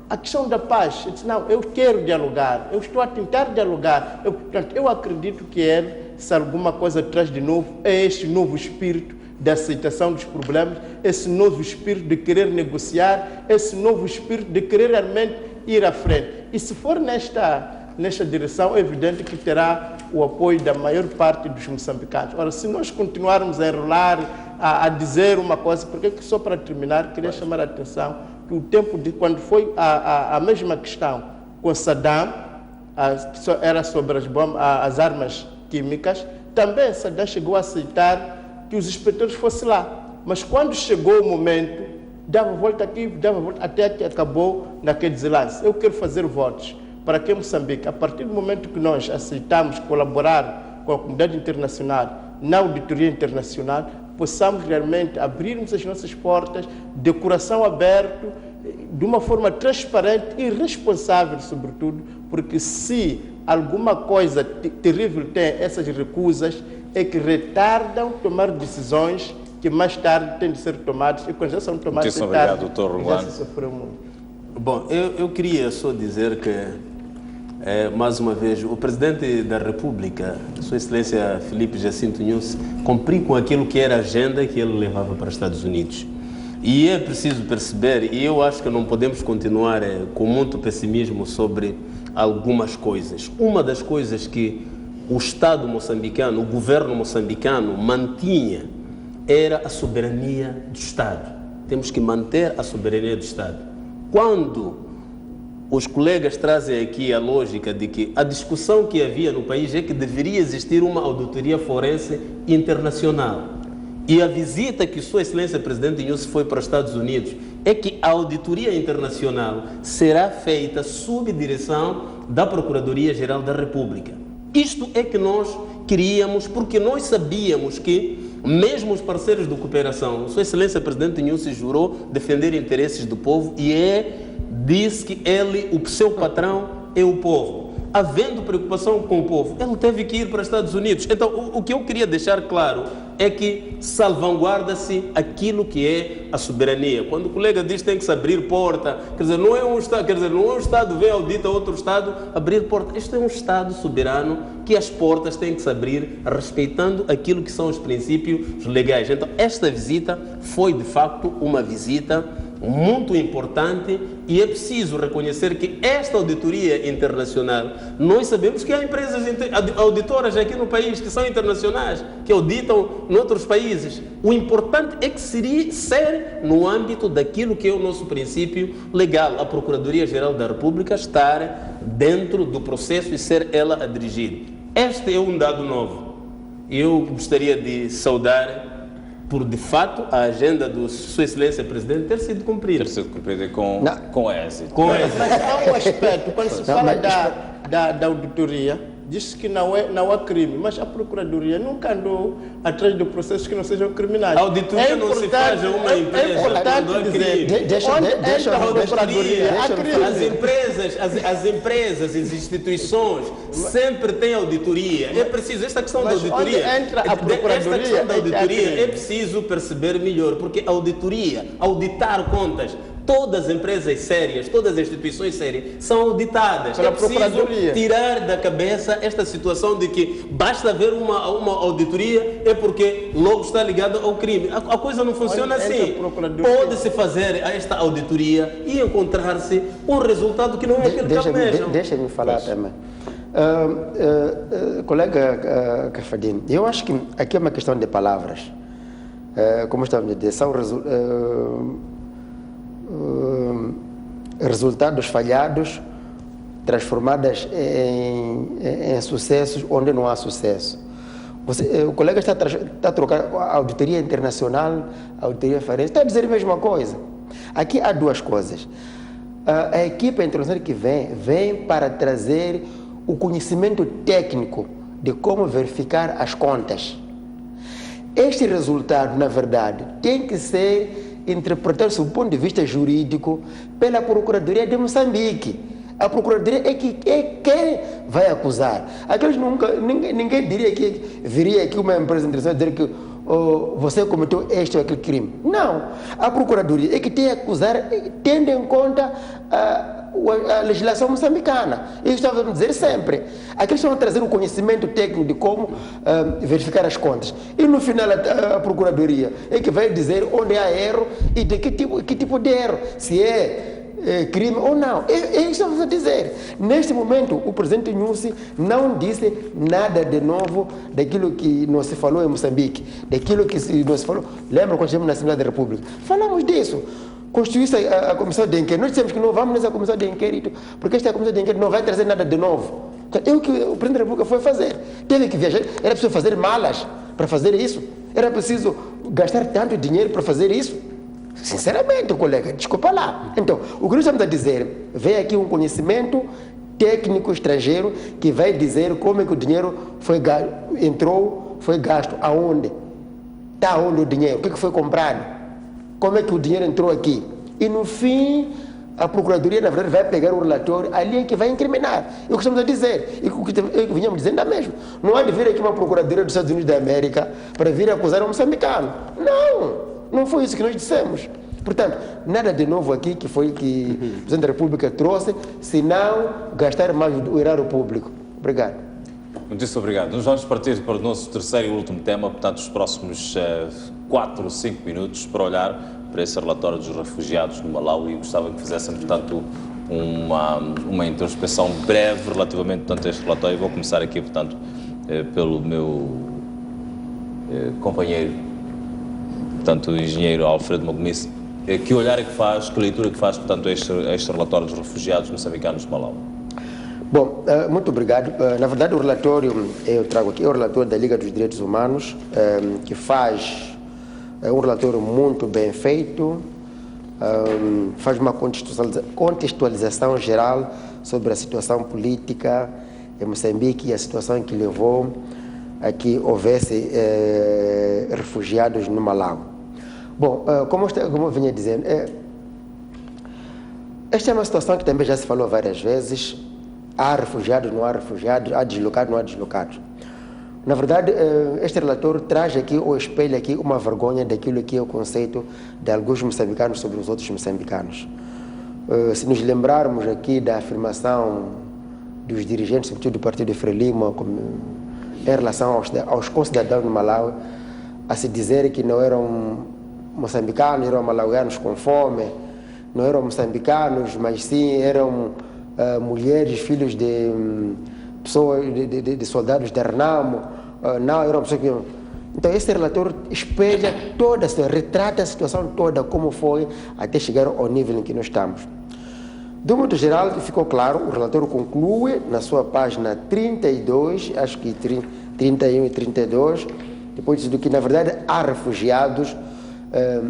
a questão da paz, ele disse, não, eu quero dialogar, eu estou a tentar dialogar. Portanto, eu acredito que ele, se alguma coisa traz de novo, é este novo espírito de aceitação dos problemas, esse novo espírito de querer negociar, esse novo espírito de querer realmente ir à frente. E se for nesta direção, é evidente que terá o apoio da maior parte dos moçambicanos. Ora, se nós continuarmos a enrolar, a dizer uma coisa, porque só para terminar, queria chamar a atenção que o tempo de quando foi a mesma questão com Saddam, era sobre as armas químicas, também Saddam chegou a aceitar que os inspetores fossem lá. Mas quando chegou o momento, dava volta aqui, dava volta, até que acabou naquele deslance. Eu quero fazer votos para que Moçambique, a partir do momento que nós aceitamos colaborar com a comunidade internacional na auditoria internacional, possamos realmente abrirmos as nossas portas de coração aberto, de uma forma transparente e responsável, sobretudo, porque se alguma coisa terrível tem essas recusas, é que retardam tomar decisões que mais tarde têm de ser tomadas, e quando já são tomadas,
obrigado, Dr. Rolando.
Já se sofreu muito.
Bom, eu queria só dizer que, mais uma vez, o Presidente da República, Sua Excelência Filipe Jacinto Nyusi, cumpriu com aquilo que era a agenda que ele levava para os Estados Unidos. E é preciso perceber, e eu acho que não podemos continuar com muito pessimismo sobre algumas coisas. Uma das coisas que o Estado moçambicano, o governo moçambicano mantinha era a soberania do Estado. Temos que manter a soberania do Estado. Quando os colegas trazem aqui a lógica de que a discussão que havia no país é que deveria existir uma auditoria forense internacional. E a visita que Sua Excelência Presidente Nyusi foi para os Estados Unidos é que a auditoria internacional será feita sob direção da Procuradoria-Geral da República. Isto é que nós queríamos, porque nós sabíamos que, mesmo os parceiros de cooperação, Sua Excelência Presidente Nyusi jurou defender interesses do povo e disse que ele, o seu patrão, é o povo. Havendo preocupação com o povo, ele teve que ir para os Estados Unidos. Então, o que eu queria deixar claro é que salvaguarda-se aquilo que é a soberania. Quando o colega diz que tem que se abrir porta, quer dizer, não é um Estado vem audita outro Estado abrir porta. Este é um Estado soberano que as portas têm que se abrir respeitando aquilo que são os princípios legais. Então, esta visita foi, de facto, uma visita muito importante e é preciso reconhecer que esta auditoria internacional, nós sabemos que há empresas auditoras aqui no país que são internacionais, que auditam em outros países. O importante é que seria ser no âmbito daquilo que é o nosso princípio legal, a Procuradoria-Geral da República estar dentro do processo e ser ela a dirigir. Este é um dado novo. Eu gostaria de saudar por, de fato, a agenda do Sua Excelência Presidente ter sido cumprida.
Ter sido cumprida com êxito.
Mas há um aspecto, quando se fala da auditoria, diz que não há crime, mas a Procuradoria nunca andou atrás de processos que não sejam criminais.
A auditoria não se faz a uma empresa.
É importante dizer, onde entra a Procuradoria, há crime.
As empresas, as instituições sempre têm auditoria. É preciso, esta questão da auditoria, é preciso perceber melhor, porque a auditoria, auditar contas, todas as empresas sérias, todas as instituições sérias são auditadas. É preciso tirar da cabeça esta situação de que basta haver uma auditoria é porque logo está ligada ao crime. A coisa não funciona assim. Pode-se fazer esta auditoria e encontrar-se um resultado que não é aquele que almejam.
Deixa-me falar também. Colega Cafadinho, eu acho que aqui é uma questão de palavras. Como estamos a dizer, são resultados falhados transformados em sucessos onde não há sucesso. O colega está a trocar a auditoria internacional, a auditoria forense, está a dizer a mesma coisa. Aqui há duas coisas. A equipa internacional que vem para trazer o conhecimento técnico de como verificar as contas. Este resultado, na verdade, tem que ser interpretado sob o ponto de vista jurídico pela Procuradoria de Moçambique. A Procuradoria é quem vai acusar. Aqueles ninguém diria que viria aqui uma empresa internacional dizer que você cometeu este ou aquele crime. Não. A Procuradoria é que tem que acusar tendo em conta a legislação moçambicana. Isso estava a dizer sempre. Aqui estão a trazer o conhecimento técnico de como verificar as contas. E no final a Procuradoria é que vai dizer onde há erro e de que tipo de erro. Se é crime ou não. É isso que estamos a dizer. Neste momento, o presidente Nyusi não disse nada de novo daquilo que não se falou em Moçambique, daquilo que não se falou. Lembra quando estivemos na Assembleia da República? Falamos disso. Constituiu-se a comissão de inquérito. Nós dissemos que não vamos nessa comissão de inquérito, porque esta comissão de inquérito não vai trazer nada de novo. É o que o presidente da República foi fazer. Teve que viajar, era preciso fazer malas para fazer isso. Era preciso gastar tanto dinheiro para fazer isso? Sinceramente, colega, desculpa lá. Então, o que nós estamos a dizer, vem aqui um conhecimento técnico estrangeiro que vai dizer como é que o dinheiro foi gasto, aonde? Está onde o dinheiro? O que foi comprado? Como é que o dinheiro entrou aqui? E no fim, a Procuradoria, na verdade, vai pegar o relatório, ali é que vai incriminar. É o que estamos a dizer, e o que vinhamos dizendo é mesmo. Não há de vir aqui uma Procuradoria dos Estados Unidos da América para vir acusar um moçambicano. Não foi isso que nós dissemos. Portanto, nada de novo aqui que foi que o Presidente da República trouxe, senão gastar mais o erário público. Obrigado.
Muitíssimo obrigado. Nós vamos partir para o nosso terceiro e último tema, portanto, os próximos 4 ou 5 minutos para olhar para esse relatório dos refugiados no Malawi e gostava que fizessem, portanto, uma introspecção breve relativamente, portanto, a este relatório. Vou começar aqui, portanto, pelo meu companheiro, portanto, o engenheiro Alfredo Mogumisi. Que olhar é que faz, que leitura é que faz, portanto, este relatório dos refugiados moçambicanos no Malawi?
Bom, muito obrigado. Na verdade, o relatório, eu trago aqui, é o relatório da Liga dos Direitos Humanos, que faz um relatório muito bem feito, faz uma contextualização geral sobre a situação política em Moçambique e a situação em que levou a que houvesse refugiados no Malawi. Bom, como eu vinha dizendo, esta é uma situação que também já se falou várias vezes. Há refugiados, não há refugiados, há deslocados, não há deslocados. Na verdade, este relatório traz aqui, ou espelha aqui, uma vergonha daquilo que é o conceito de alguns moçambicanos sobre os outros moçambicanos. Se nos lembrarmos aqui da afirmação dos dirigentes, sobretudo do Partido Frelimo, em relação aos concidadãos do Malawi, a se dizer que não eram moçambicanos, eram malauianos com fome, não eram moçambicanos, mas sim eram mulheres, filhos de pessoas, de soldados de Renamo, não eram pessoas que... Então esse relatório espelha toda, retrata a situação toda, como foi até chegar ao nível em que nós estamos. De modo geral, ficou claro, o relatório conclui na sua página 32, acho que 31 e 32, depois do que na verdade há refugiados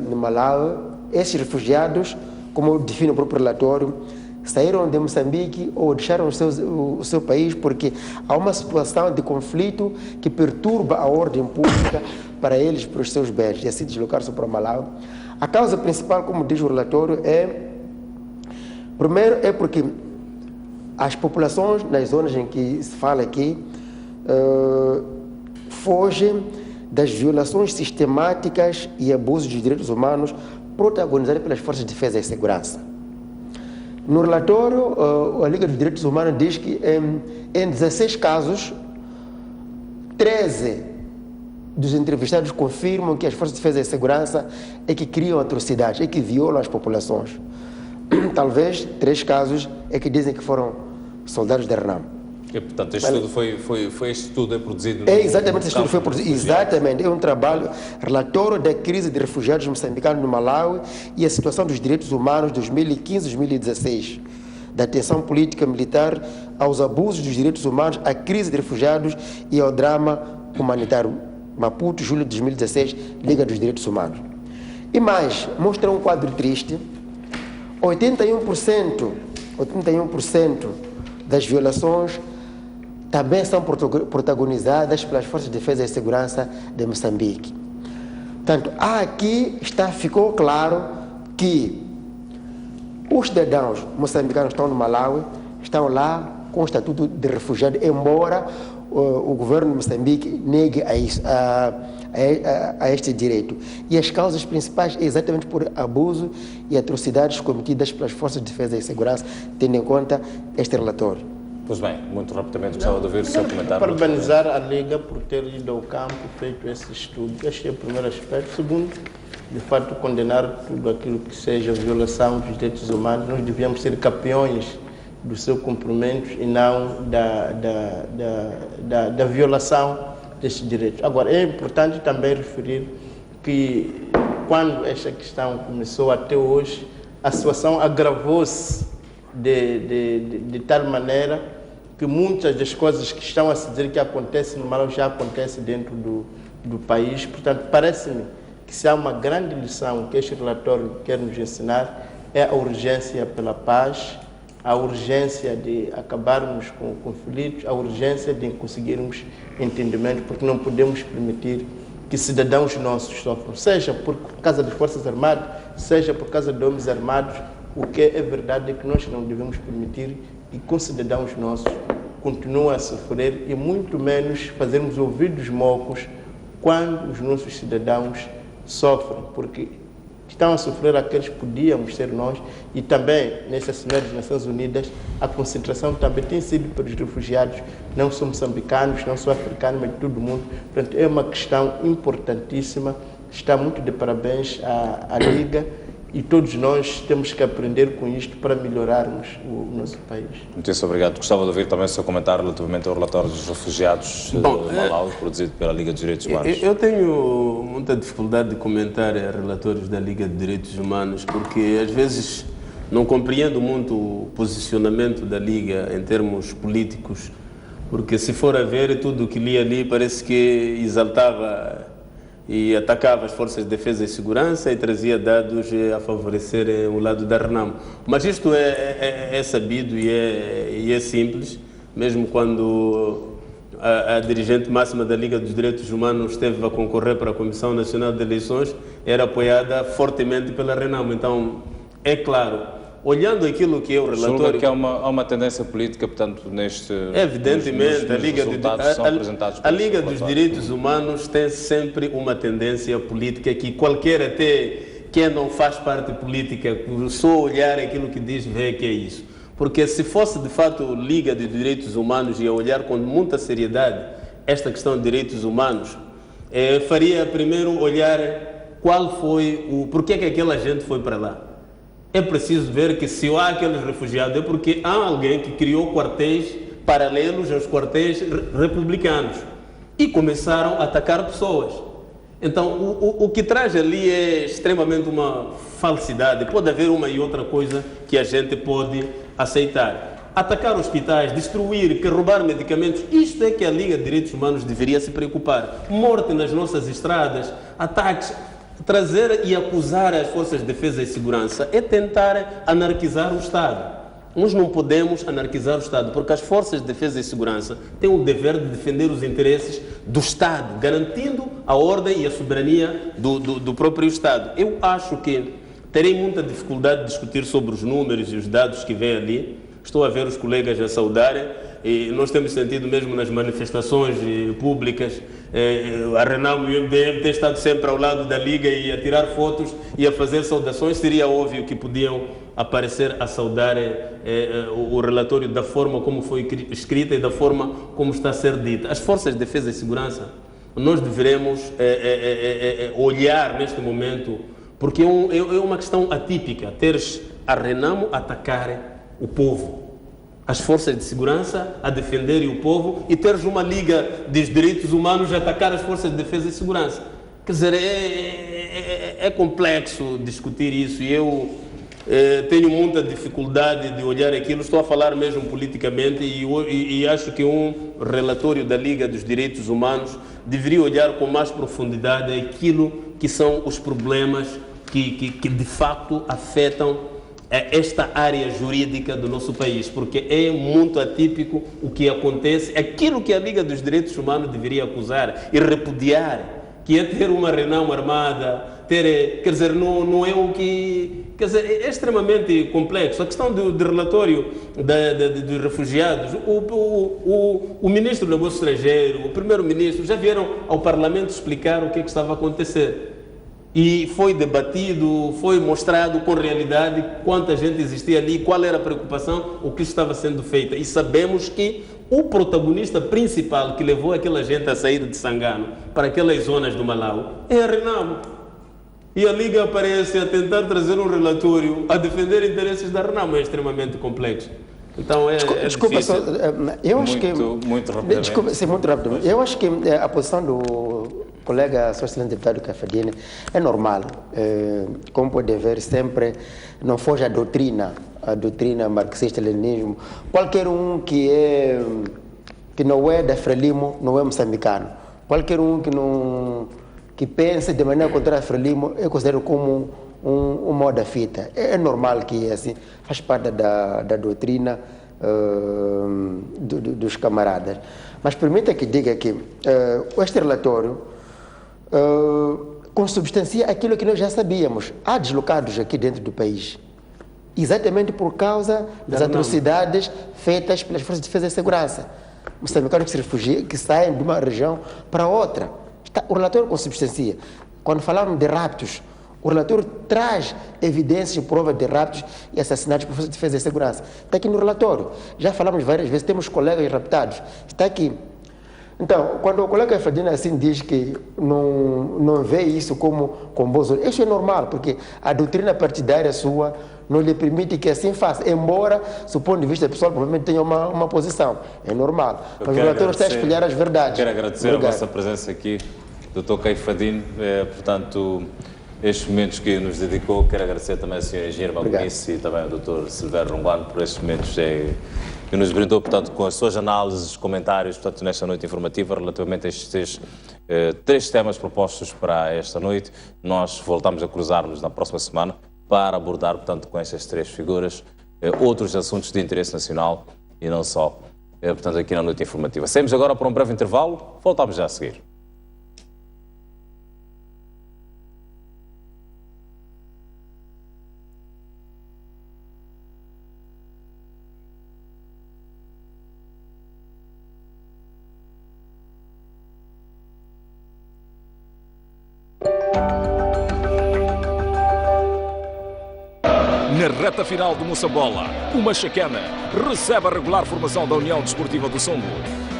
no Malawi. Esses refugiados, como define o próprio relatório, saíram de Moçambique ou deixaram o seu país porque há uma situação de conflito que perturba a ordem pública para eles, para os seus bens, e assim deslocar-se para o Malawi. A causa principal, como diz o relatório, primeiro é porque as populações nas zonas em que se fala aqui fogem das violações sistemáticas e abusos dos direitos humanos protagonizados pelas forças de defesa e segurança. No relatório, a Liga dos Direitos Humanos diz que em 16 casos, 13 dos entrevistados confirmam que as forças de defesa e segurança é que criam atrocidades, é que violam as populações. Talvez 3 casos é que dizem que foram soldados de Renamo.
E, portanto, este estudo é produzido...
Exatamente, este estudo foi produzido, exatamente, é um trabalho, relatório da crise de refugiados moçambicanos no Malawi e a situação dos direitos humanos 2015-2016, da tensão política militar aos abusos dos direitos humanos, à crise de refugiados e ao drama humanitário. Maputo, julho de 2016, Liga dos Direitos Humanos. E mais, mostra um quadro triste, 81% das violações também são protagonizadas pelas forças de defesa e segurança de Moçambique. Portanto, aqui ficou claro que os cidadãos moçambicanos estão no Malawi, estão lá com o estatuto de refugiado, embora o governo de Moçambique negue a este direito. E as causas principais é exatamente por abuso e atrocidades cometidas pelas forças de defesa e segurança, tendo em conta este relatório.
Pois bem, muito rapidamente gostava de ouvir o seu comentário.
Parabenizar a Liga por ter ido ao campo, feito esse estudo. Este é o primeiro aspecto. Segundo, de fato, condenar tudo aquilo que seja violação dos direitos humanos. Nós devíamos ser campeões dos seus cumprimentos e não da violação destes direitos. Agora, é importante também referir que quando esta questão começou até hoje, a situação agravou-se de tal maneira que muitas das coisas que estão a se dizer que acontecem no Malawi já acontecem dentro do país. Portanto, parece-me que se há uma grande lição que este relatório quer nos ensinar, é a urgência pela paz, a urgência de acabarmos com conflitos, a urgência de conseguirmos entendimento, porque não podemos permitir que cidadãos nossos sofram, seja por causa das Forças Armadas, seja por causa de homens armados. O que é verdade é que nós não devemos permitir que com cidadãos nossos continuem a sofrer e muito menos fazermos ouvidos mocos quando os nossos cidadãos sofrem, porque estão a sofrer aqueles que podíamos ser nós, e também nessa Assembleia das Nações Unidas a concentração também tem sido pelos refugiados, não só moçambicanos, não só africanos, mas de todo o mundo. Portanto, é uma questão importantíssima, está muito de parabéns à Liga, e todos nós temos que aprender com isto para melhorarmos o nosso país.
Muito obrigado. Gostava de ouvir também o seu comentário relativamente ao relatório dos refugiados do Malawi, produzido pela Liga dos Direitos Humanos.
Eu tenho muita dificuldade de comentar relatórios da Liga de Direitos Humanos, porque às vezes não compreendo muito o posicionamento da Liga em termos políticos, porque se for a ver tudo o que li ali parece que exaltava e atacava as forças de defesa e segurança e trazia dados a favorecer o lado da Renamo. Mas isto é sabido e é simples, mesmo quando a dirigente máxima da Liga dos Direitos Humanos esteve a concorrer para a Comissão Nacional de Eleições, era apoiada fortemente pela Renamo. Então, é claro, olhando aquilo que é o relatório...
Julga que há uma tendência política, portanto, neste...
Evidentemente,
a
Liga dos Direitos Humanos tem sempre uma tendência política que qualquer, até quem não faz parte política, só olhar aquilo que diz, vê que é isso. Porque se fosse, de fato, Liga de Direitos Humanos e a olhar com muita seriedade esta questão de direitos humanos, faria primeiro olhar qual foi porquê que aquela gente foi para lá. É preciso ver que se há aqueles refugiados é porque há alguém que criou quartéis paralelos aos quartéis republicanos e começaram a atacar pessoas. Então, o que traz ali é extremamente uma falsidade. Pode haver uma e outra coisa que a gente pode aceitar. Atacar hospitais, destruir, roubar medicamentos, isto é que a Liga de Direitos Humanos deveria se preocupar. Morte nas nossas estradas, ataques... Trazer e acusar as forças de defesa e segurança é tentar anarquizar o Estado. Nós não podemos anarquizar o Estado, porque as forças de defesa e segurança têm o dever de defender os interesses do Estado, garantindo a ordem e a soberania do próprio Estado. Eu acho que terei muita dificuldade de discutir sobre os números e os dados que vêm ali. Estou a ver os colegas a saudarem, e nós temos sentido mesmo nas manifestações públicas, a Renamo e o MDM têm estado sempre ao lado da Liga e a tirar fotos e a fazer saudações. Seria óbvio que podiam aparecer a saudar o relatório da forma como foi escrita e da forma como está a ser dita. As forças de defesa e segurança, nós deveremos olhar neste momento, porque é uma questão atípica, teres a Renamo atacar o povo, as forças de segurança a defenderem o povo e teres uma Liga dos Direitos Humanos a atacar as forças de defesa e segurança. Quer dizer, é complexo discutir isso e eu tenho muita dificuldade de olhar aquilo. Estou a falar mesmo politicamente e acho que um relatório da Liga dos Direitos Humanos deveria olhar com mais profundidade aquilo que são os problemas que de facto afetam esta área jurídica do nosso país, porque é muito atípico o que acontece, aquilo que a Liga dos Direitos Humanos deveria acusar e repudiar, que é ter uma Renamo armada, quer dizer, não é o que... Quer dizer, é extremamente complexo. A questão do relatório dos refugiados, o ministro do Negócio Estrangeiro, o primeiro-ministro, já vieram ao Parlamento explicar o que estava a acontecer. E foi debatido, foi mostrado com realidade quanta gente existia ali, qual era a preocupação, o que estava sendo feito. E sabemos que o protagonista principal que levou aquela gente a sair de Sangano para aquelas zonas do Malawi é a Renamo. E a Liga aparece a tentar trazer um relatório a defender interesses da Renamo. É extremamente complexo. Então
desculpa,
difícil.
Eu acho que...
Muito rapidamente.
Desculpa, sim, muito rapidamente. Eu acho que a posição do colega Sr. Excelente Deputado Cafadini é normal. Como pode ver, sempre não foge a doutrina marxista-leninismo. Qualquer um que não é da Frelimo não é moçambicano. qualquer um que pense de maneira contrária a Frelimo, eu considero como um modo da fita. É normal que é assim, faz parte da doutrina dos camaradas. Mas permita que diga que este relatório consubstancia aquilo que nós já sabíamos. Há deslocados aqui dentro do país, exatamente por causa das atrocidades feitas pelas Forças de Defesa e Segurança. Moçambicanos que se refugiam, que saem de uma região para outra. O relatório consubstancia. Quando falamos de raptos, o relatório traz evidências e provas de raptos e assassinatos por Forças de Defesa e Segurança. Está aqui no relatório. Já falamos várias vezes, temos colegas raptados. Está aqui. Então, quando o colega Fadina assim diz que não vê isso com bons olhos, isso é normal, porque a doutrina partidária sua não lhe permite que assim faça, embora, do ponto de vista pessoal, provavelmente tenha uma posição. É normal. Mas o relatório está a espelhar as verdades.
Quero agradecer a vossa presença aqui, Dr. Caifadine, portanto, estes momentos que nos dedicou. Quero agradecer também ao Sr. Engenheiro Magonice e também ao Dr. Silvério Ronguano por estes momentos que nos brindou, portanto, com as suas análises, comentários, portanto, nesta noite informativa relativamente a estes três temas propostos para esta noite. Nós voltamos a cruzar-nos na próxima semana para abordar, portanto, com estas três figuras, outros assuntos de interesse nacional e não só, portanto, aqui na noite informativa. Saímos agora para um breve intervalo, voltamos já a seguir.
Na reta final do Moçambola, o Machacana recebe a regular formação da União Desportiva do Songo.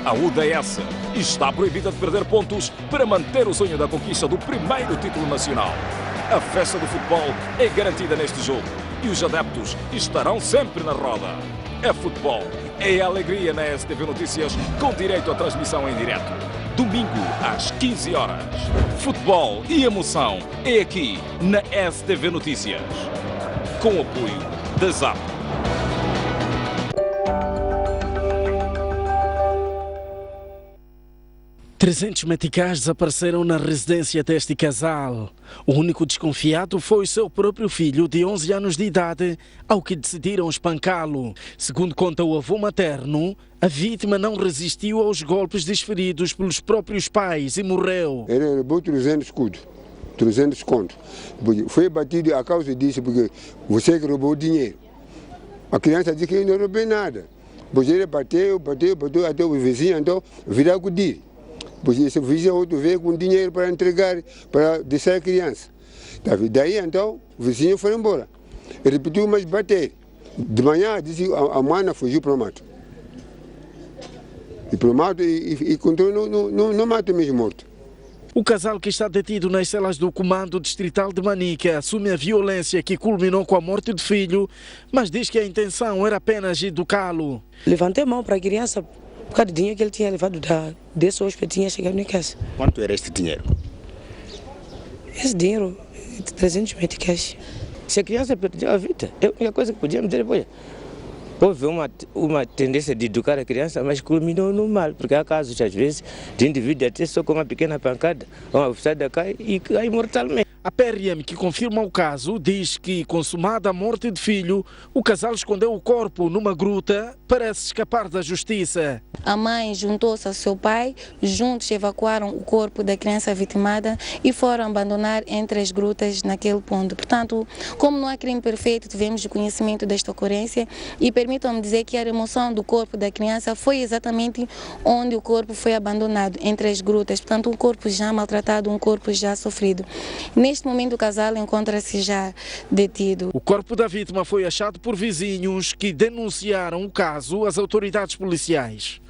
A UDS está proibida de perder pontos para manter o sonho da conquista do primeiro título nacional. A festa do futebol é garantida neste jogo e os adeptos estarão sempre na roda. É futebol, é alegria na STV Notícias, com direito à transmissão em direto. Domingo às 15 horas. Futebol e emoção é aqui na STV Notícias. Com o apoio da ZAP. Trezentos meticais desapareceram na residência deste casal. O único desconfiado foi seu próprio filho, de 11 anos de idade, ao que decidiram espancá-lo. Segundo conta o avô materno, a vítima não resistiu aos golpes desferidos pelos próprios pais e morreu.
Ele levou 300 contos. Foi batido a causa disso, porque você que roubou o dinheiro. A criança disse que eu não roubei nada. Pois ele bateu até o vizinho, então virá acudir. Pois esse vizinho outro veio com dinheiro para entregar, para deixar a criança. Daí então o vizinho foi embora. Ele repetiu, mas bater. De manhã disse a mãe fugiu para o mato. E para o mato e encontrou no mato mesmo morto.
O casal, que está detido nas celas do Comando Distrital de Manica, assume a violência que culminou com a morte do filho, mas diz que a intenção era apenas educá-lo.
Levantei a mão para a criança por causa do dinheiro que ele tinha levado desse hóspede, tinha chegado na casa.
Quanto era este dinheiro?
Esse dinheiro, 300 meticais.
Se a criança perdeu a vida, é a única coisa que podíamos dizer depois. Houve uma tendência de educar a criança, mas culminou no mal, porque há casos, às vezes, de indivíduo até só com uma pequena pancada, uma oficina cai e cai mortalmente.
A PRM, que confirma o caso, diz que, consumada a morte de filho, o casal escondeu o corpo numa gruta para se escapar da justiça.
A mãe juntou-se ao seu pai, juntos evacuaram o corpo da criança vitimada e foram abandonar entre as grutas naquele ponto. Portanto, como não há crime perfeito, tivemos conhecimento desta ocorrência e permitam-me dizer que a remoção do corpo da criança foi exatamente onde o corpo foi abandonado, entre as grutas. Portanto, um corpo já maltratado, um corpo já sofrido. Neste momento, o casal encontra-se já detido.
O corpo da vítima foi achado por vizinhos que denunciaram o caso às autoridades policiais.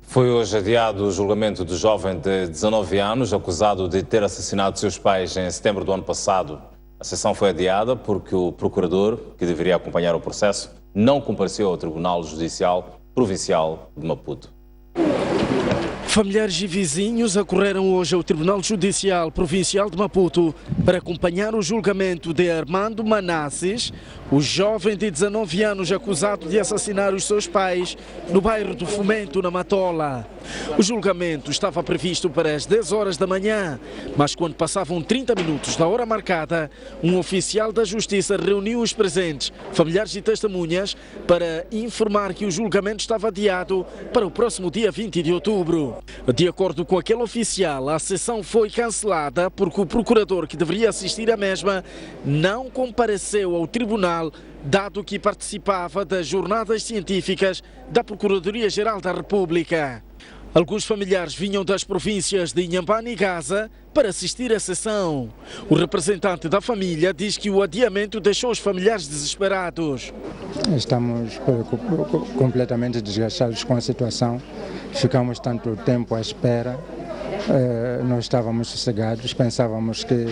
Foi hoje adiado o julgamento do jovem de 19 anos, acusado de ter assassinado seus pais em setembro do ano passado. A sessão foi adiada porque o procurador, que deveria acompanhar o processo, não compareceu ao Tribunal Judicial Provincial de Maputo.
Familiares e vizinhos acorreram hoje ao Tribunal Judicial Provincial de Maputo para acompanhar o julgamento de Armando Manasses, o jovem de 19 anos acusado de assassinar os seus pais no bairro do Fomento, na Matola.
O julgamento estava previsto para as 10 horas da manhã, mas quando passavam 30 minutos da hora marcada, um oficial da Justiça reuniu os presentes, familiares e testemunhas, para informar que o julgamento estava adiado para o próximo dia 20 de outubro. De acordo com aquele oficial, a sessão foi cancelada porque o procurador que deveria assistir à mesma não compareceu ao tribunal, dado que participava das jornadas científicas da Procuradoria-Geral da República. Alguns familiares vinham das províncias de Inhambane e Gaza para assistir à sessão. O representante da família diz que o adiamento deixou os familiares desesperados.
Estamos completamente desgastados com a situação. Ficamos tanto tempo à espera. Não estávamos sossegados. Pensávamos que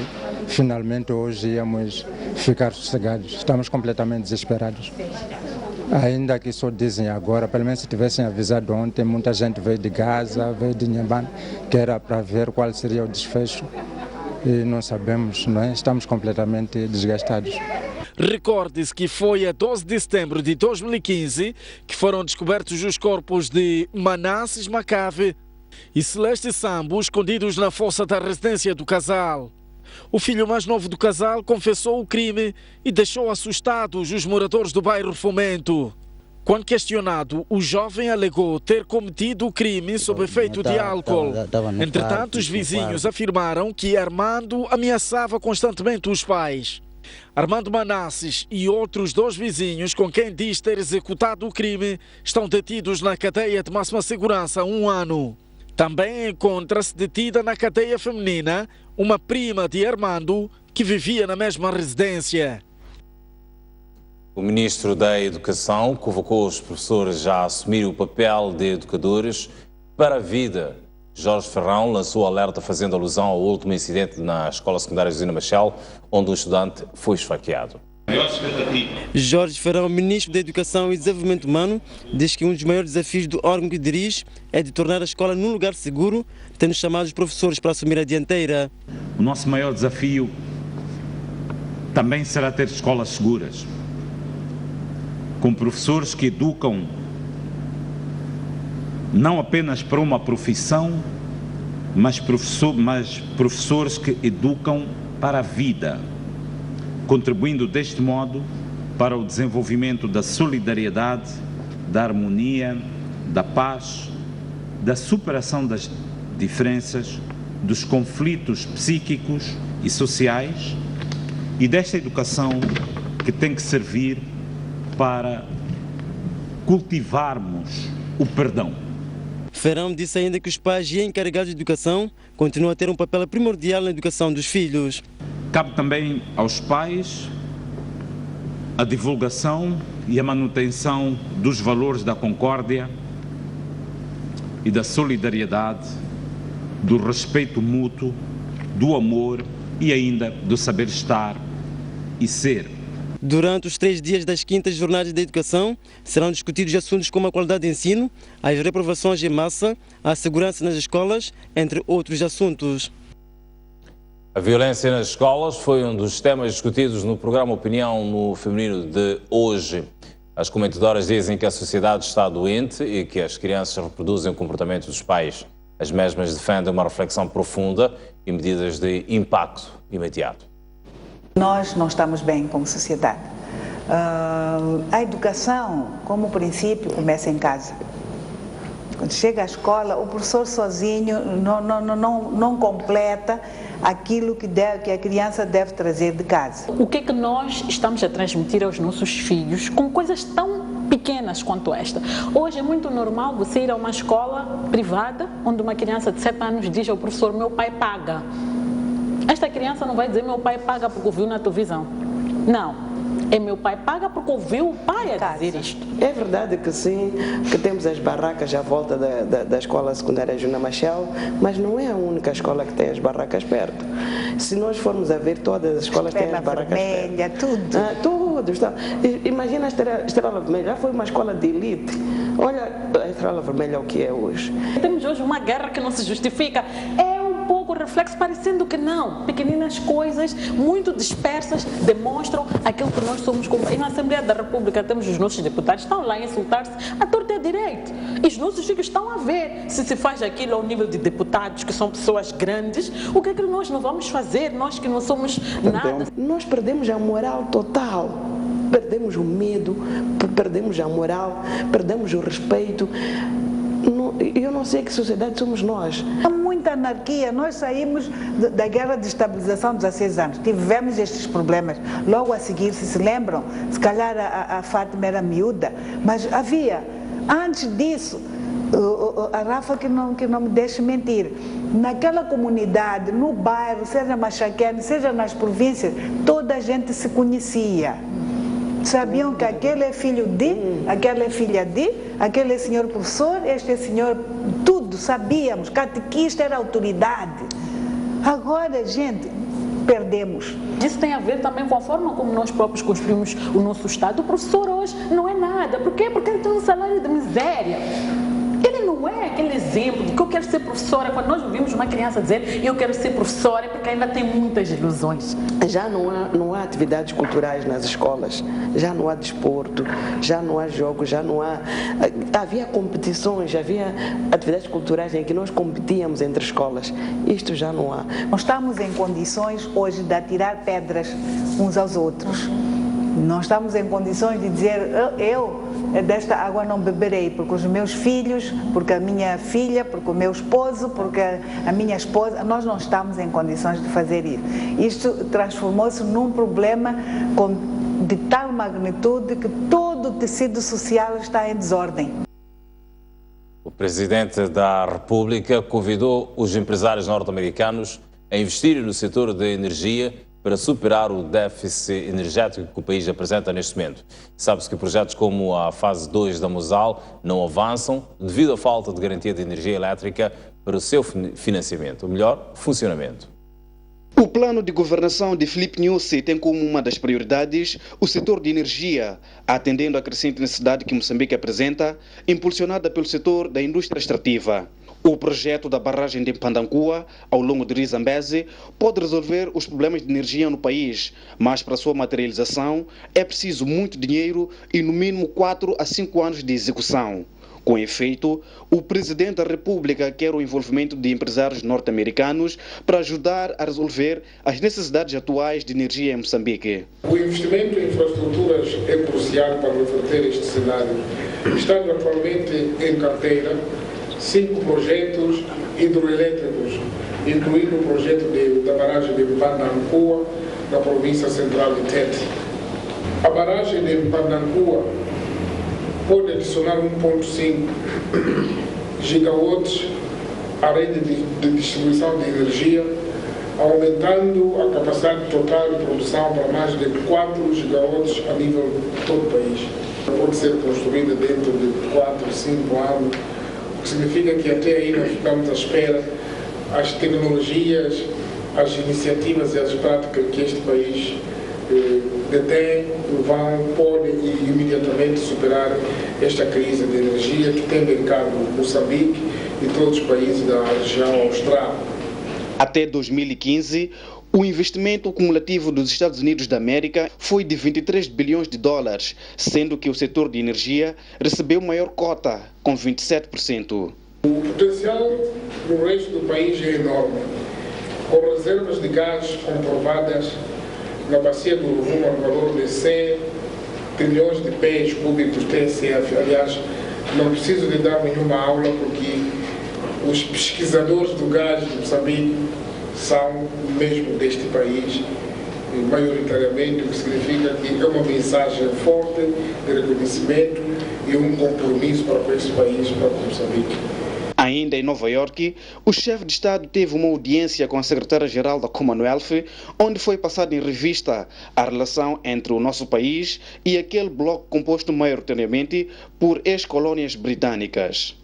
finalmente hoje íamos ficar sossegados. Estamos completamente desesperados. Ainda que só dizem agora, pelo menos se tivessem avisado ontem, muita gente veio de Gaza, veio de Inhambane, que era para ver qual seria o desfecho. E não sabemos, não é? Estamos completamente desgastados.
Recorde-se que foi a 12 de setembro de 2015 que foram descobertos os corpos de Manasses Macave e Celeste Sambo escondidos na fossa da residência do casal. O filho mais novo do casal confessou o crime e deixou assustados os moradores do bairro Fomento. Quando questionado, o jovem alegou ter cometido o crime sob efeito de álcool. Entretanto, os vizinhos afirmaram que Armando ameaçava constantemente os pais. Armando Manasses e outros 2 vizinhos com quem diz ter executado o crime estão detidos na cadeia de máxima segurança há 1 ano. Também encontra-se detida na cadeia feminina uma prima de Armando que vivia na mesma residência.
O ministro da Educação convocou os professores a assumir o papel de educadores para a vida. Jorge Ferrão lançou o alerta fazendo alusão ao último incidente na Escola Secundária Josina Machel, onde um estudante foi esfaqueado.
Jorge Ferrão, ministro da Educação e Desenvolvimento Humano, diz que um dos maiores desafios do órgão que dirige é de tornar a escola num lugar seguro, tendo chamado os professores para assumir a dianteira.
O nosso maior desafio também será ter escolas seguras, com professores que educam não apenas para uma profissão, mas professores que educam para a vida, contribuindo deste modo para o desenvolvimento da solidariedade, da harmonia, da paz, da superação das diferenças, dos conflitos psíquicos e sociais e desta educação que tem que servir para cultivarmos o perdão.
Ferrão disse ainda que os pais e encarregados de educação continuam a ter um papel primordial na educação dos filhos.
Cabe também aos pais a divulgação e a manutenção dos valores da concórdia e da solidariedade, do respeito mútuo, do amor e ainda do saber estar e ser.
Durante os 3 dias das 5ª Jornadas da Educação, serão discutidos assuntos como a qualidade de ensino, as reprovações em massa, a segurança nas escolas, entre outros assuntos.
A violência nas escolas foi um dos temas discutidos no programa Opinião no Feminino de hoje. As comentadoras dizem que a sociedade está doente e que as crianças reproduzem o comportamento dos pais. As mesmas defendem uma reflexão profunda e medidas de impacto imediato.
Nós não estamos bem como sociedade. A educação, como princípio, começa em casa. Quando chega à escola, o professor sozinho não completa aquilo que a criança deve trazer de casa.
O que é que nós estamos a transmitir aos nossos filhos com coisas tão pequenas quanto esta? Hoje é muito normal você ir a uma escola privada, onde uma criança de 7 anos diz ao professor: meu pai paga. Esta criança não vai dizer: meu pai paga porque ouviu na televisão. Não. É meu pai paga porque ouviu o pai a dizer isto.
É verdade que sim, que temos as barracas à volta da escola secundária Josina Machel, mas não é a única escola que tem as barracas perto. Se nós formos a ver, todas as escolas têm as barracas
vermelha,
perto.
Tudo.
Está. Imagina a Estrela Vermelha, já foi uma escola de elite. Olha a Estrela Vermelha o que é hoje.
Temos hoje uma guerra que não se justifica. É o pouco o reflexo, parecendo que não. Pequeninas coisas, muito dispersas, demonstram aquilo que nós somos. E na Assembleia da República temos os nossos deputados, estão lá a insultar-se à torta e à direita. E os nossos filhos estão a ver se faz aquilo ao nível de deputados, que são pessoas grandes, o que é que nós não vamos fazer, nós que não somos nada.
Nós perdemos a moral total, perdemos o medo, perdemos a moral, perdemos o respeito. Eu não sei que sociedade somos nós.
Há muita anarquia. Nós saímos da guerra de estabilização dos 16 anos. Tivemos estes problemas. Logo a seguir, se lembram, se calhar a Fátima era miúda, mas havia, antes disso, a Rafa que não me deixe mentir, naquela comunidade, no bairro, seja machaquene, seja nas províncias, toda a gente se conhecia. Sabiam que aquele é filho de, aquela é filha de, aquele é senhor professor, este é senhor... Tudo sabíamos, catequista era autoridade. Agora, gente, perdemos.
Isso tem a ver também com a forma como nós próprios construímos o nosso Estado. O professor hoje não é nada. Por quê? Porque ele tem um salário de miséria. Ele não é aquele exemplo de que eu quero ser professora. Quando nós ouvimos uma criança dizer eu quero ser professora, é porque ainda tem muitas ilusões.
Já não há atividades culturais nas escolas, já não há desporto, já não há jogos, já não há... Havia competições, havia atividades culturais em que nós competíamos entre escolas. Isto já não há.
Nós estamos em condições hoje de atirar pedras uns aos outros. Não estamos em condições de dizer eu desta água não beberei, porque os meus filhos, porque a minha filha, porque o meu esposo, porque a minha esposa, nós não estamos em condições de fazer isso. Isto transformou-se num problema de tal magnitude que todo o tecido social está em desordem.
O Presidente da República convidou os empresários norte-americanos a investirem no setor da energia para superar o déficit energético que o país apresenta neste momento. Sabe-se que projetos como a fase 2 da Mosal não avançam devido à falta de garantia de energia elétrica para o seu financiamento, ou melhor, funcionamento.
O plano de governação de Filipe Nyusi tem como uma das prioridades o setor de energia, atendendo à crescente necessidade que Moçambique apresenta, impulsionada pelo setor da indústria extrativa. O projeto da barragem de Mpandankua, ao longo do rio Zambeze, pode resolver os problemas de energia no país, mas para sua materialização é preciso muito dinheiro e no mínimo 4 a 5 anos de execução. Com efeito, o Presidente da República quer o envolvimento de empresários norte-americanos para ajudar a resolver as necessidades atuais de energia em Moçambique.
O investimento em infraestruturas é crucial para reverter este cenário. Estamos atualmente em carteira 5 projetos hidroelétricos, incluindo o projeto da barragem de Mpandankua, na província central de Tete. A barragem de Mpandankua pode adicionar 1,5 gigawatts à rede de distribuição de energia, aumentando a capacidade total de produção para mais de 4 gigawatts a nível de todo o país. Pode ser construída dentro de 4, 5 anos, o que significa que até aí nós ficamos à espera as tecnologias, as iniciativas e as práticas que este país detém podem imediatamente superar esta crise de energia que tem mercado Moçambique e todos os países da região austral.
Até 2015, o investimento cumulativo dos Estados Unidos da América foi de 23 bilhões de dólares, sendo que o setor de energia recebeu maior cota, com 27%.
O potencial no resto do país é enorme, com reservas de gás comprovadas na bacia do Rovuma no valor de 100 trilhões de pés cúbicos TCF. Aliás, não preciso de dar nenhuma aula porque os pesquisadores do gás de Moçambique são mesmo deste país, maioritariamente, o que significa que é uma mensagem forte de reconhecimento e um compromisso para com este país, para com Moçambique.
Ainda em Nova York, o chefe de Estado teve uma audiência com a secretária-geral da Commonwealth, onde foi passada em revista a relação entre o nosso país e aquele bloco composto maioritariamente por ex-colónias britânicas.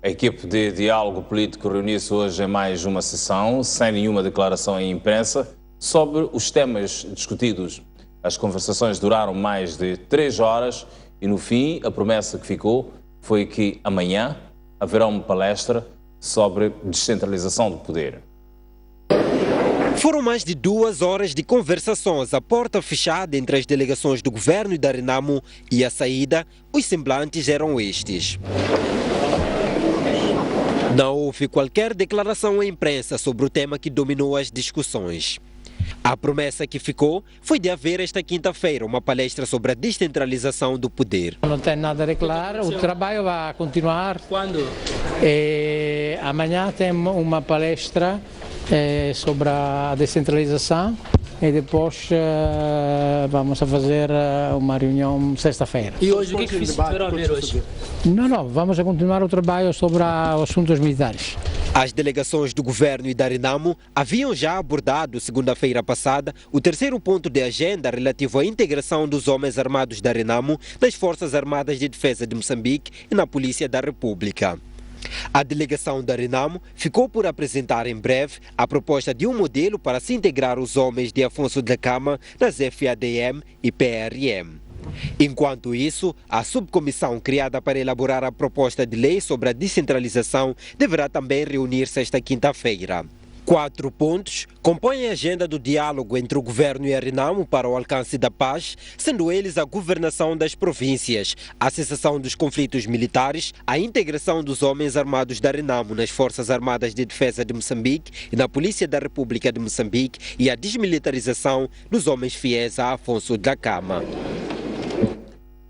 A equipe de diálogo político reuniu-se hoje em mais uma sessão, sem nenhuma declaração em imprensa, sobre os temas discutidos. As conversações duraram mais de 3 horas e, no fim, a promessa que ficou foi que amanhã haverá uma palestra sobre descentralização do poder.
Foram mais de 2 horas de conversações à porta fechada entre as delegações do governo e da Renamo, e à saída, os semblantes eram estes. Não houve qualquer declaração à imprensa sobre o tema que dominou as discussões. A promessa que ficou foi de haver esta quinta-feira uma palestra sobre a descentralização do poder.
Não tem nada a declarar, o trabalho vai continuar.
Quando?
Amanhã tem uma palestra sobre a descentralização e depois vamos a fazer uma reunião sexta-feira.
E hoje o que é que esperam ver hoje?
Não, vamos a continuar o trabalho sobre os assuntos militares.
As delegações do governo e da Renamo haviam já abordado, segunda-feira passada, o terceiro ponto de agenda relativo à integração dos homens armados da Renamo nas Forças Armadas de Defesa de Moçambique e na Polícia da República. A delegação da Renamo ficou por apresentar em breve a proposta de um modelo para se integrar os homens de Afonso Dhlakama nas FADM e PRM. Enquanto isso, a subcomissão criada para elaborar a proposta de lei sobre a descentralização deverá também reunir-se esta quinta-feira. 4 pontos compõem a agenda do diálogo entre o governo e a Renamo para o alcance da paz, sendo eles a governação das províncias, a cessação dos conflitos militares, a integração dos homens armados da Renamo nas Forças Armadas de Defesa de Moçambique e na Polícia da República de Moçambique e a desmilitarização dos homens fiéis a Afonso Dhlakama.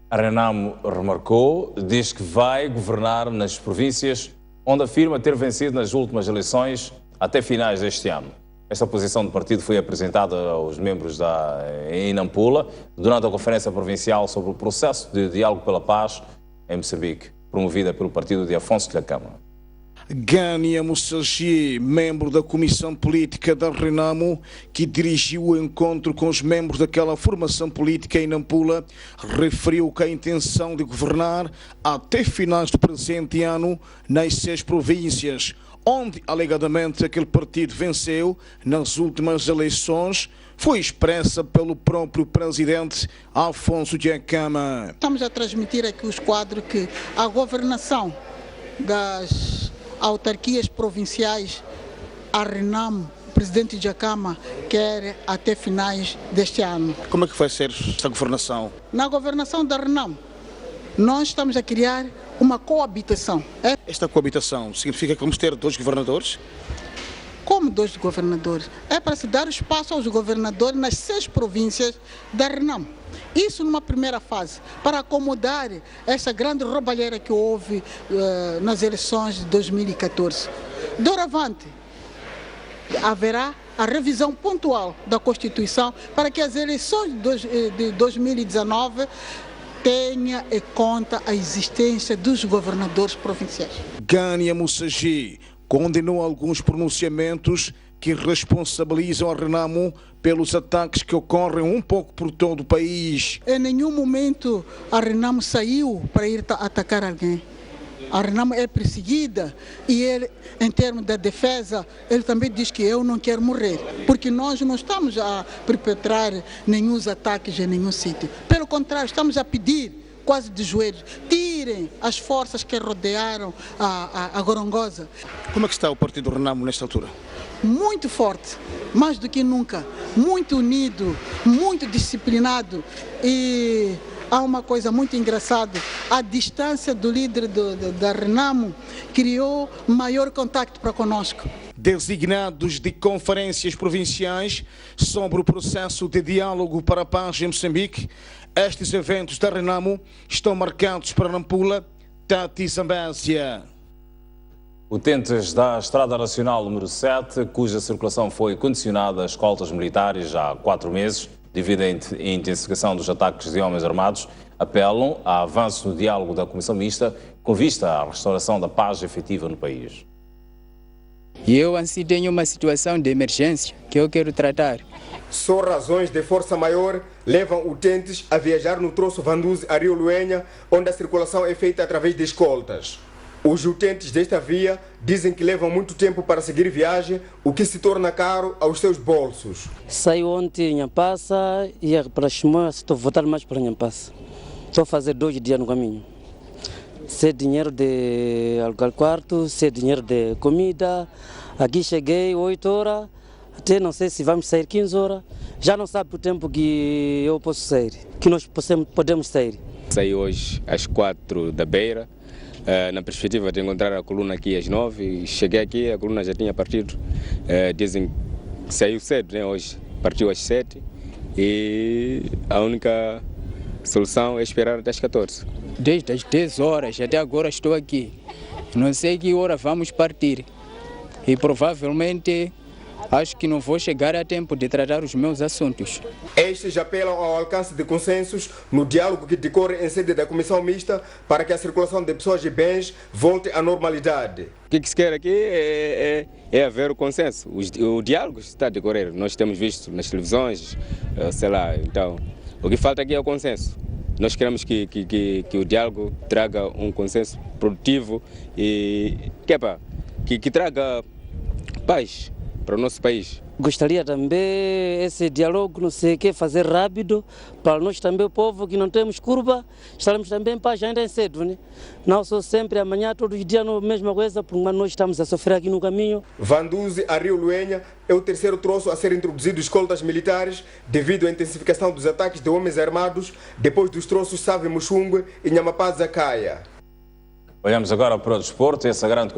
A Renamo remarcou, diz que vai governar nas províncias onde afirma ter vencido nas últimas eleições até finais deste ano. Esta posição do partido foi apresentada aos membros em Nampula durante a Conferência Provincial sobre o processo de diálogo pela paz em Moçambique, promovida pelo partido de Afonso Dhlakama.
Gania Mussaji, membro da Comissão Política da Renamo, que dirigiu o encontro com os membros daquela formação política em Nampula, referiu que a intenção de governar até finais do presente ano nas 6 províncias, onde alegadamente aquele partido venceu nas últimas eleições, foi expressa pelo próprio presidente Afonso Dhlakama.
Estamos a transmitir aqui os quadros que a governação das autarquias provinciais, a Renamo, o presidente Dhlakama, quer até finais deste ano.
Como é que vai ser esta governação?
Na governação da Renamo, nós estamos a criar uma coabitação.
Esta coabitação significa que vamos ter 2 governadores?
Como 2 governadores? É para se dar espaço aos governadores nas 6 províncias da Renamo. Isso numa primeira fase, para acomodar essa grande roubalheira que houve nas eleições de 2014. Doravante, haverá a revisão pontual da Constituição para que as eleições de 2019 tenha em conta a existência dos governadores provinciais.
Gania Mussaji condenou alguns pronunciamentos que responsabilizam a Renamo pelos ataques que ocorrem um pouco por todo o país.
Em nenhum momento a Renamo saiu para ir atacar alguém. A Renamo é perseguida e ele, em termos da defesa, ele também diz que eu não quero morrer, porque nós não estamos a perpetrar nenhum ataques em nenhum sítio. Pelo contrário, estamos a pedir, quase de joelhos, tirem as forças que rodearam a Gorongosa.
Como é que está o partido Renamo nesta altura?
Muito forte, mais do que nunca, muito unido, muito disciplinado e há uma coisa muito engraçada, a distância do líder da Renamo criou maior contacto para conosco.
Designados de conferências provinciais sobre o processo de diálogo para a paz em Moçambique, estes eventos da Renamo estão marcados para Nampula, Tati Zambésia.
Utentes da Estrada Nacional número 7, cuja circulação foi condicionada a escoltas militares há 4 meses, devido à intensificação dos ataques de homens armados, apelam a avanço no diálogo da Comissão Mista com vista à restauração da paz efetiva no país.
E eu assim tenho uma situação de emergência que eu quero tratar.
Só razões de força maior levam utentes a viajar no troço Vanduze a Rio Luenha, onde a circulação é feita através de escoltas. Os utentes desta via dizem que levam muito tempo para seguir viagem, o que se torna caro aos seus bolsos.
Saio ontem em Nhampassa e para Chimoio estou a voltar mais para Nhampassa. Estou a fazer 2 dias no caminho.
se é dinheiro de alugar quarto, se é dinheiro de comida. Aqui cheguei 8 horas, até não sei se vamos sair 15 horas. Já não sabe o tempo que eu posso sair, que nós podemos sair.
Saí hoje às 4 da Beira, na perspectiva de encontrar a coluna aqui às 9. Cheguei aqui, a coluna já tinha partido. Dizem que saiu cedo, né, hoje. Partiu às 7 e a única solução é esperar até às 14.
Desde as 10 horas até agora estou aqui. Não sei que hora vamos partir. E provavelmente acho que não vou chegar a tempo de tratar os meus assuntos.
Estes apelam ao alcance de consensos no diálogo que decorre em sede da Comissão Mista para que a circulação de pessoas e bens volte à normalidade.
O que se quer aqui é haver o consenso. O diálogo está a decorrer. Nós temos visto nas televisões, sei lá, então o que falta aqui é o consenso. Nós queremos que o diálogo traga um consenso produtivo e que traga paz para o nosso país.
Gostaria também esse diálogo, não sei o que, fazer rápido, para nós também, o povo que não temos curva, estaremos também em paz ainda é cedo, né? Não só sempre amanhã, todos os dias, a mesma coisa, porque nós estamos a sofrer aqui no caminho.
Vanduzi a Rio Luenha é o terceiro troço a ser introduzido escoltas militares devido à intensificação dos ataques de homens armados depois dos troços Save Muxungue e Nhamapaza Caia.
Olhamos agora para o desporto, essa grande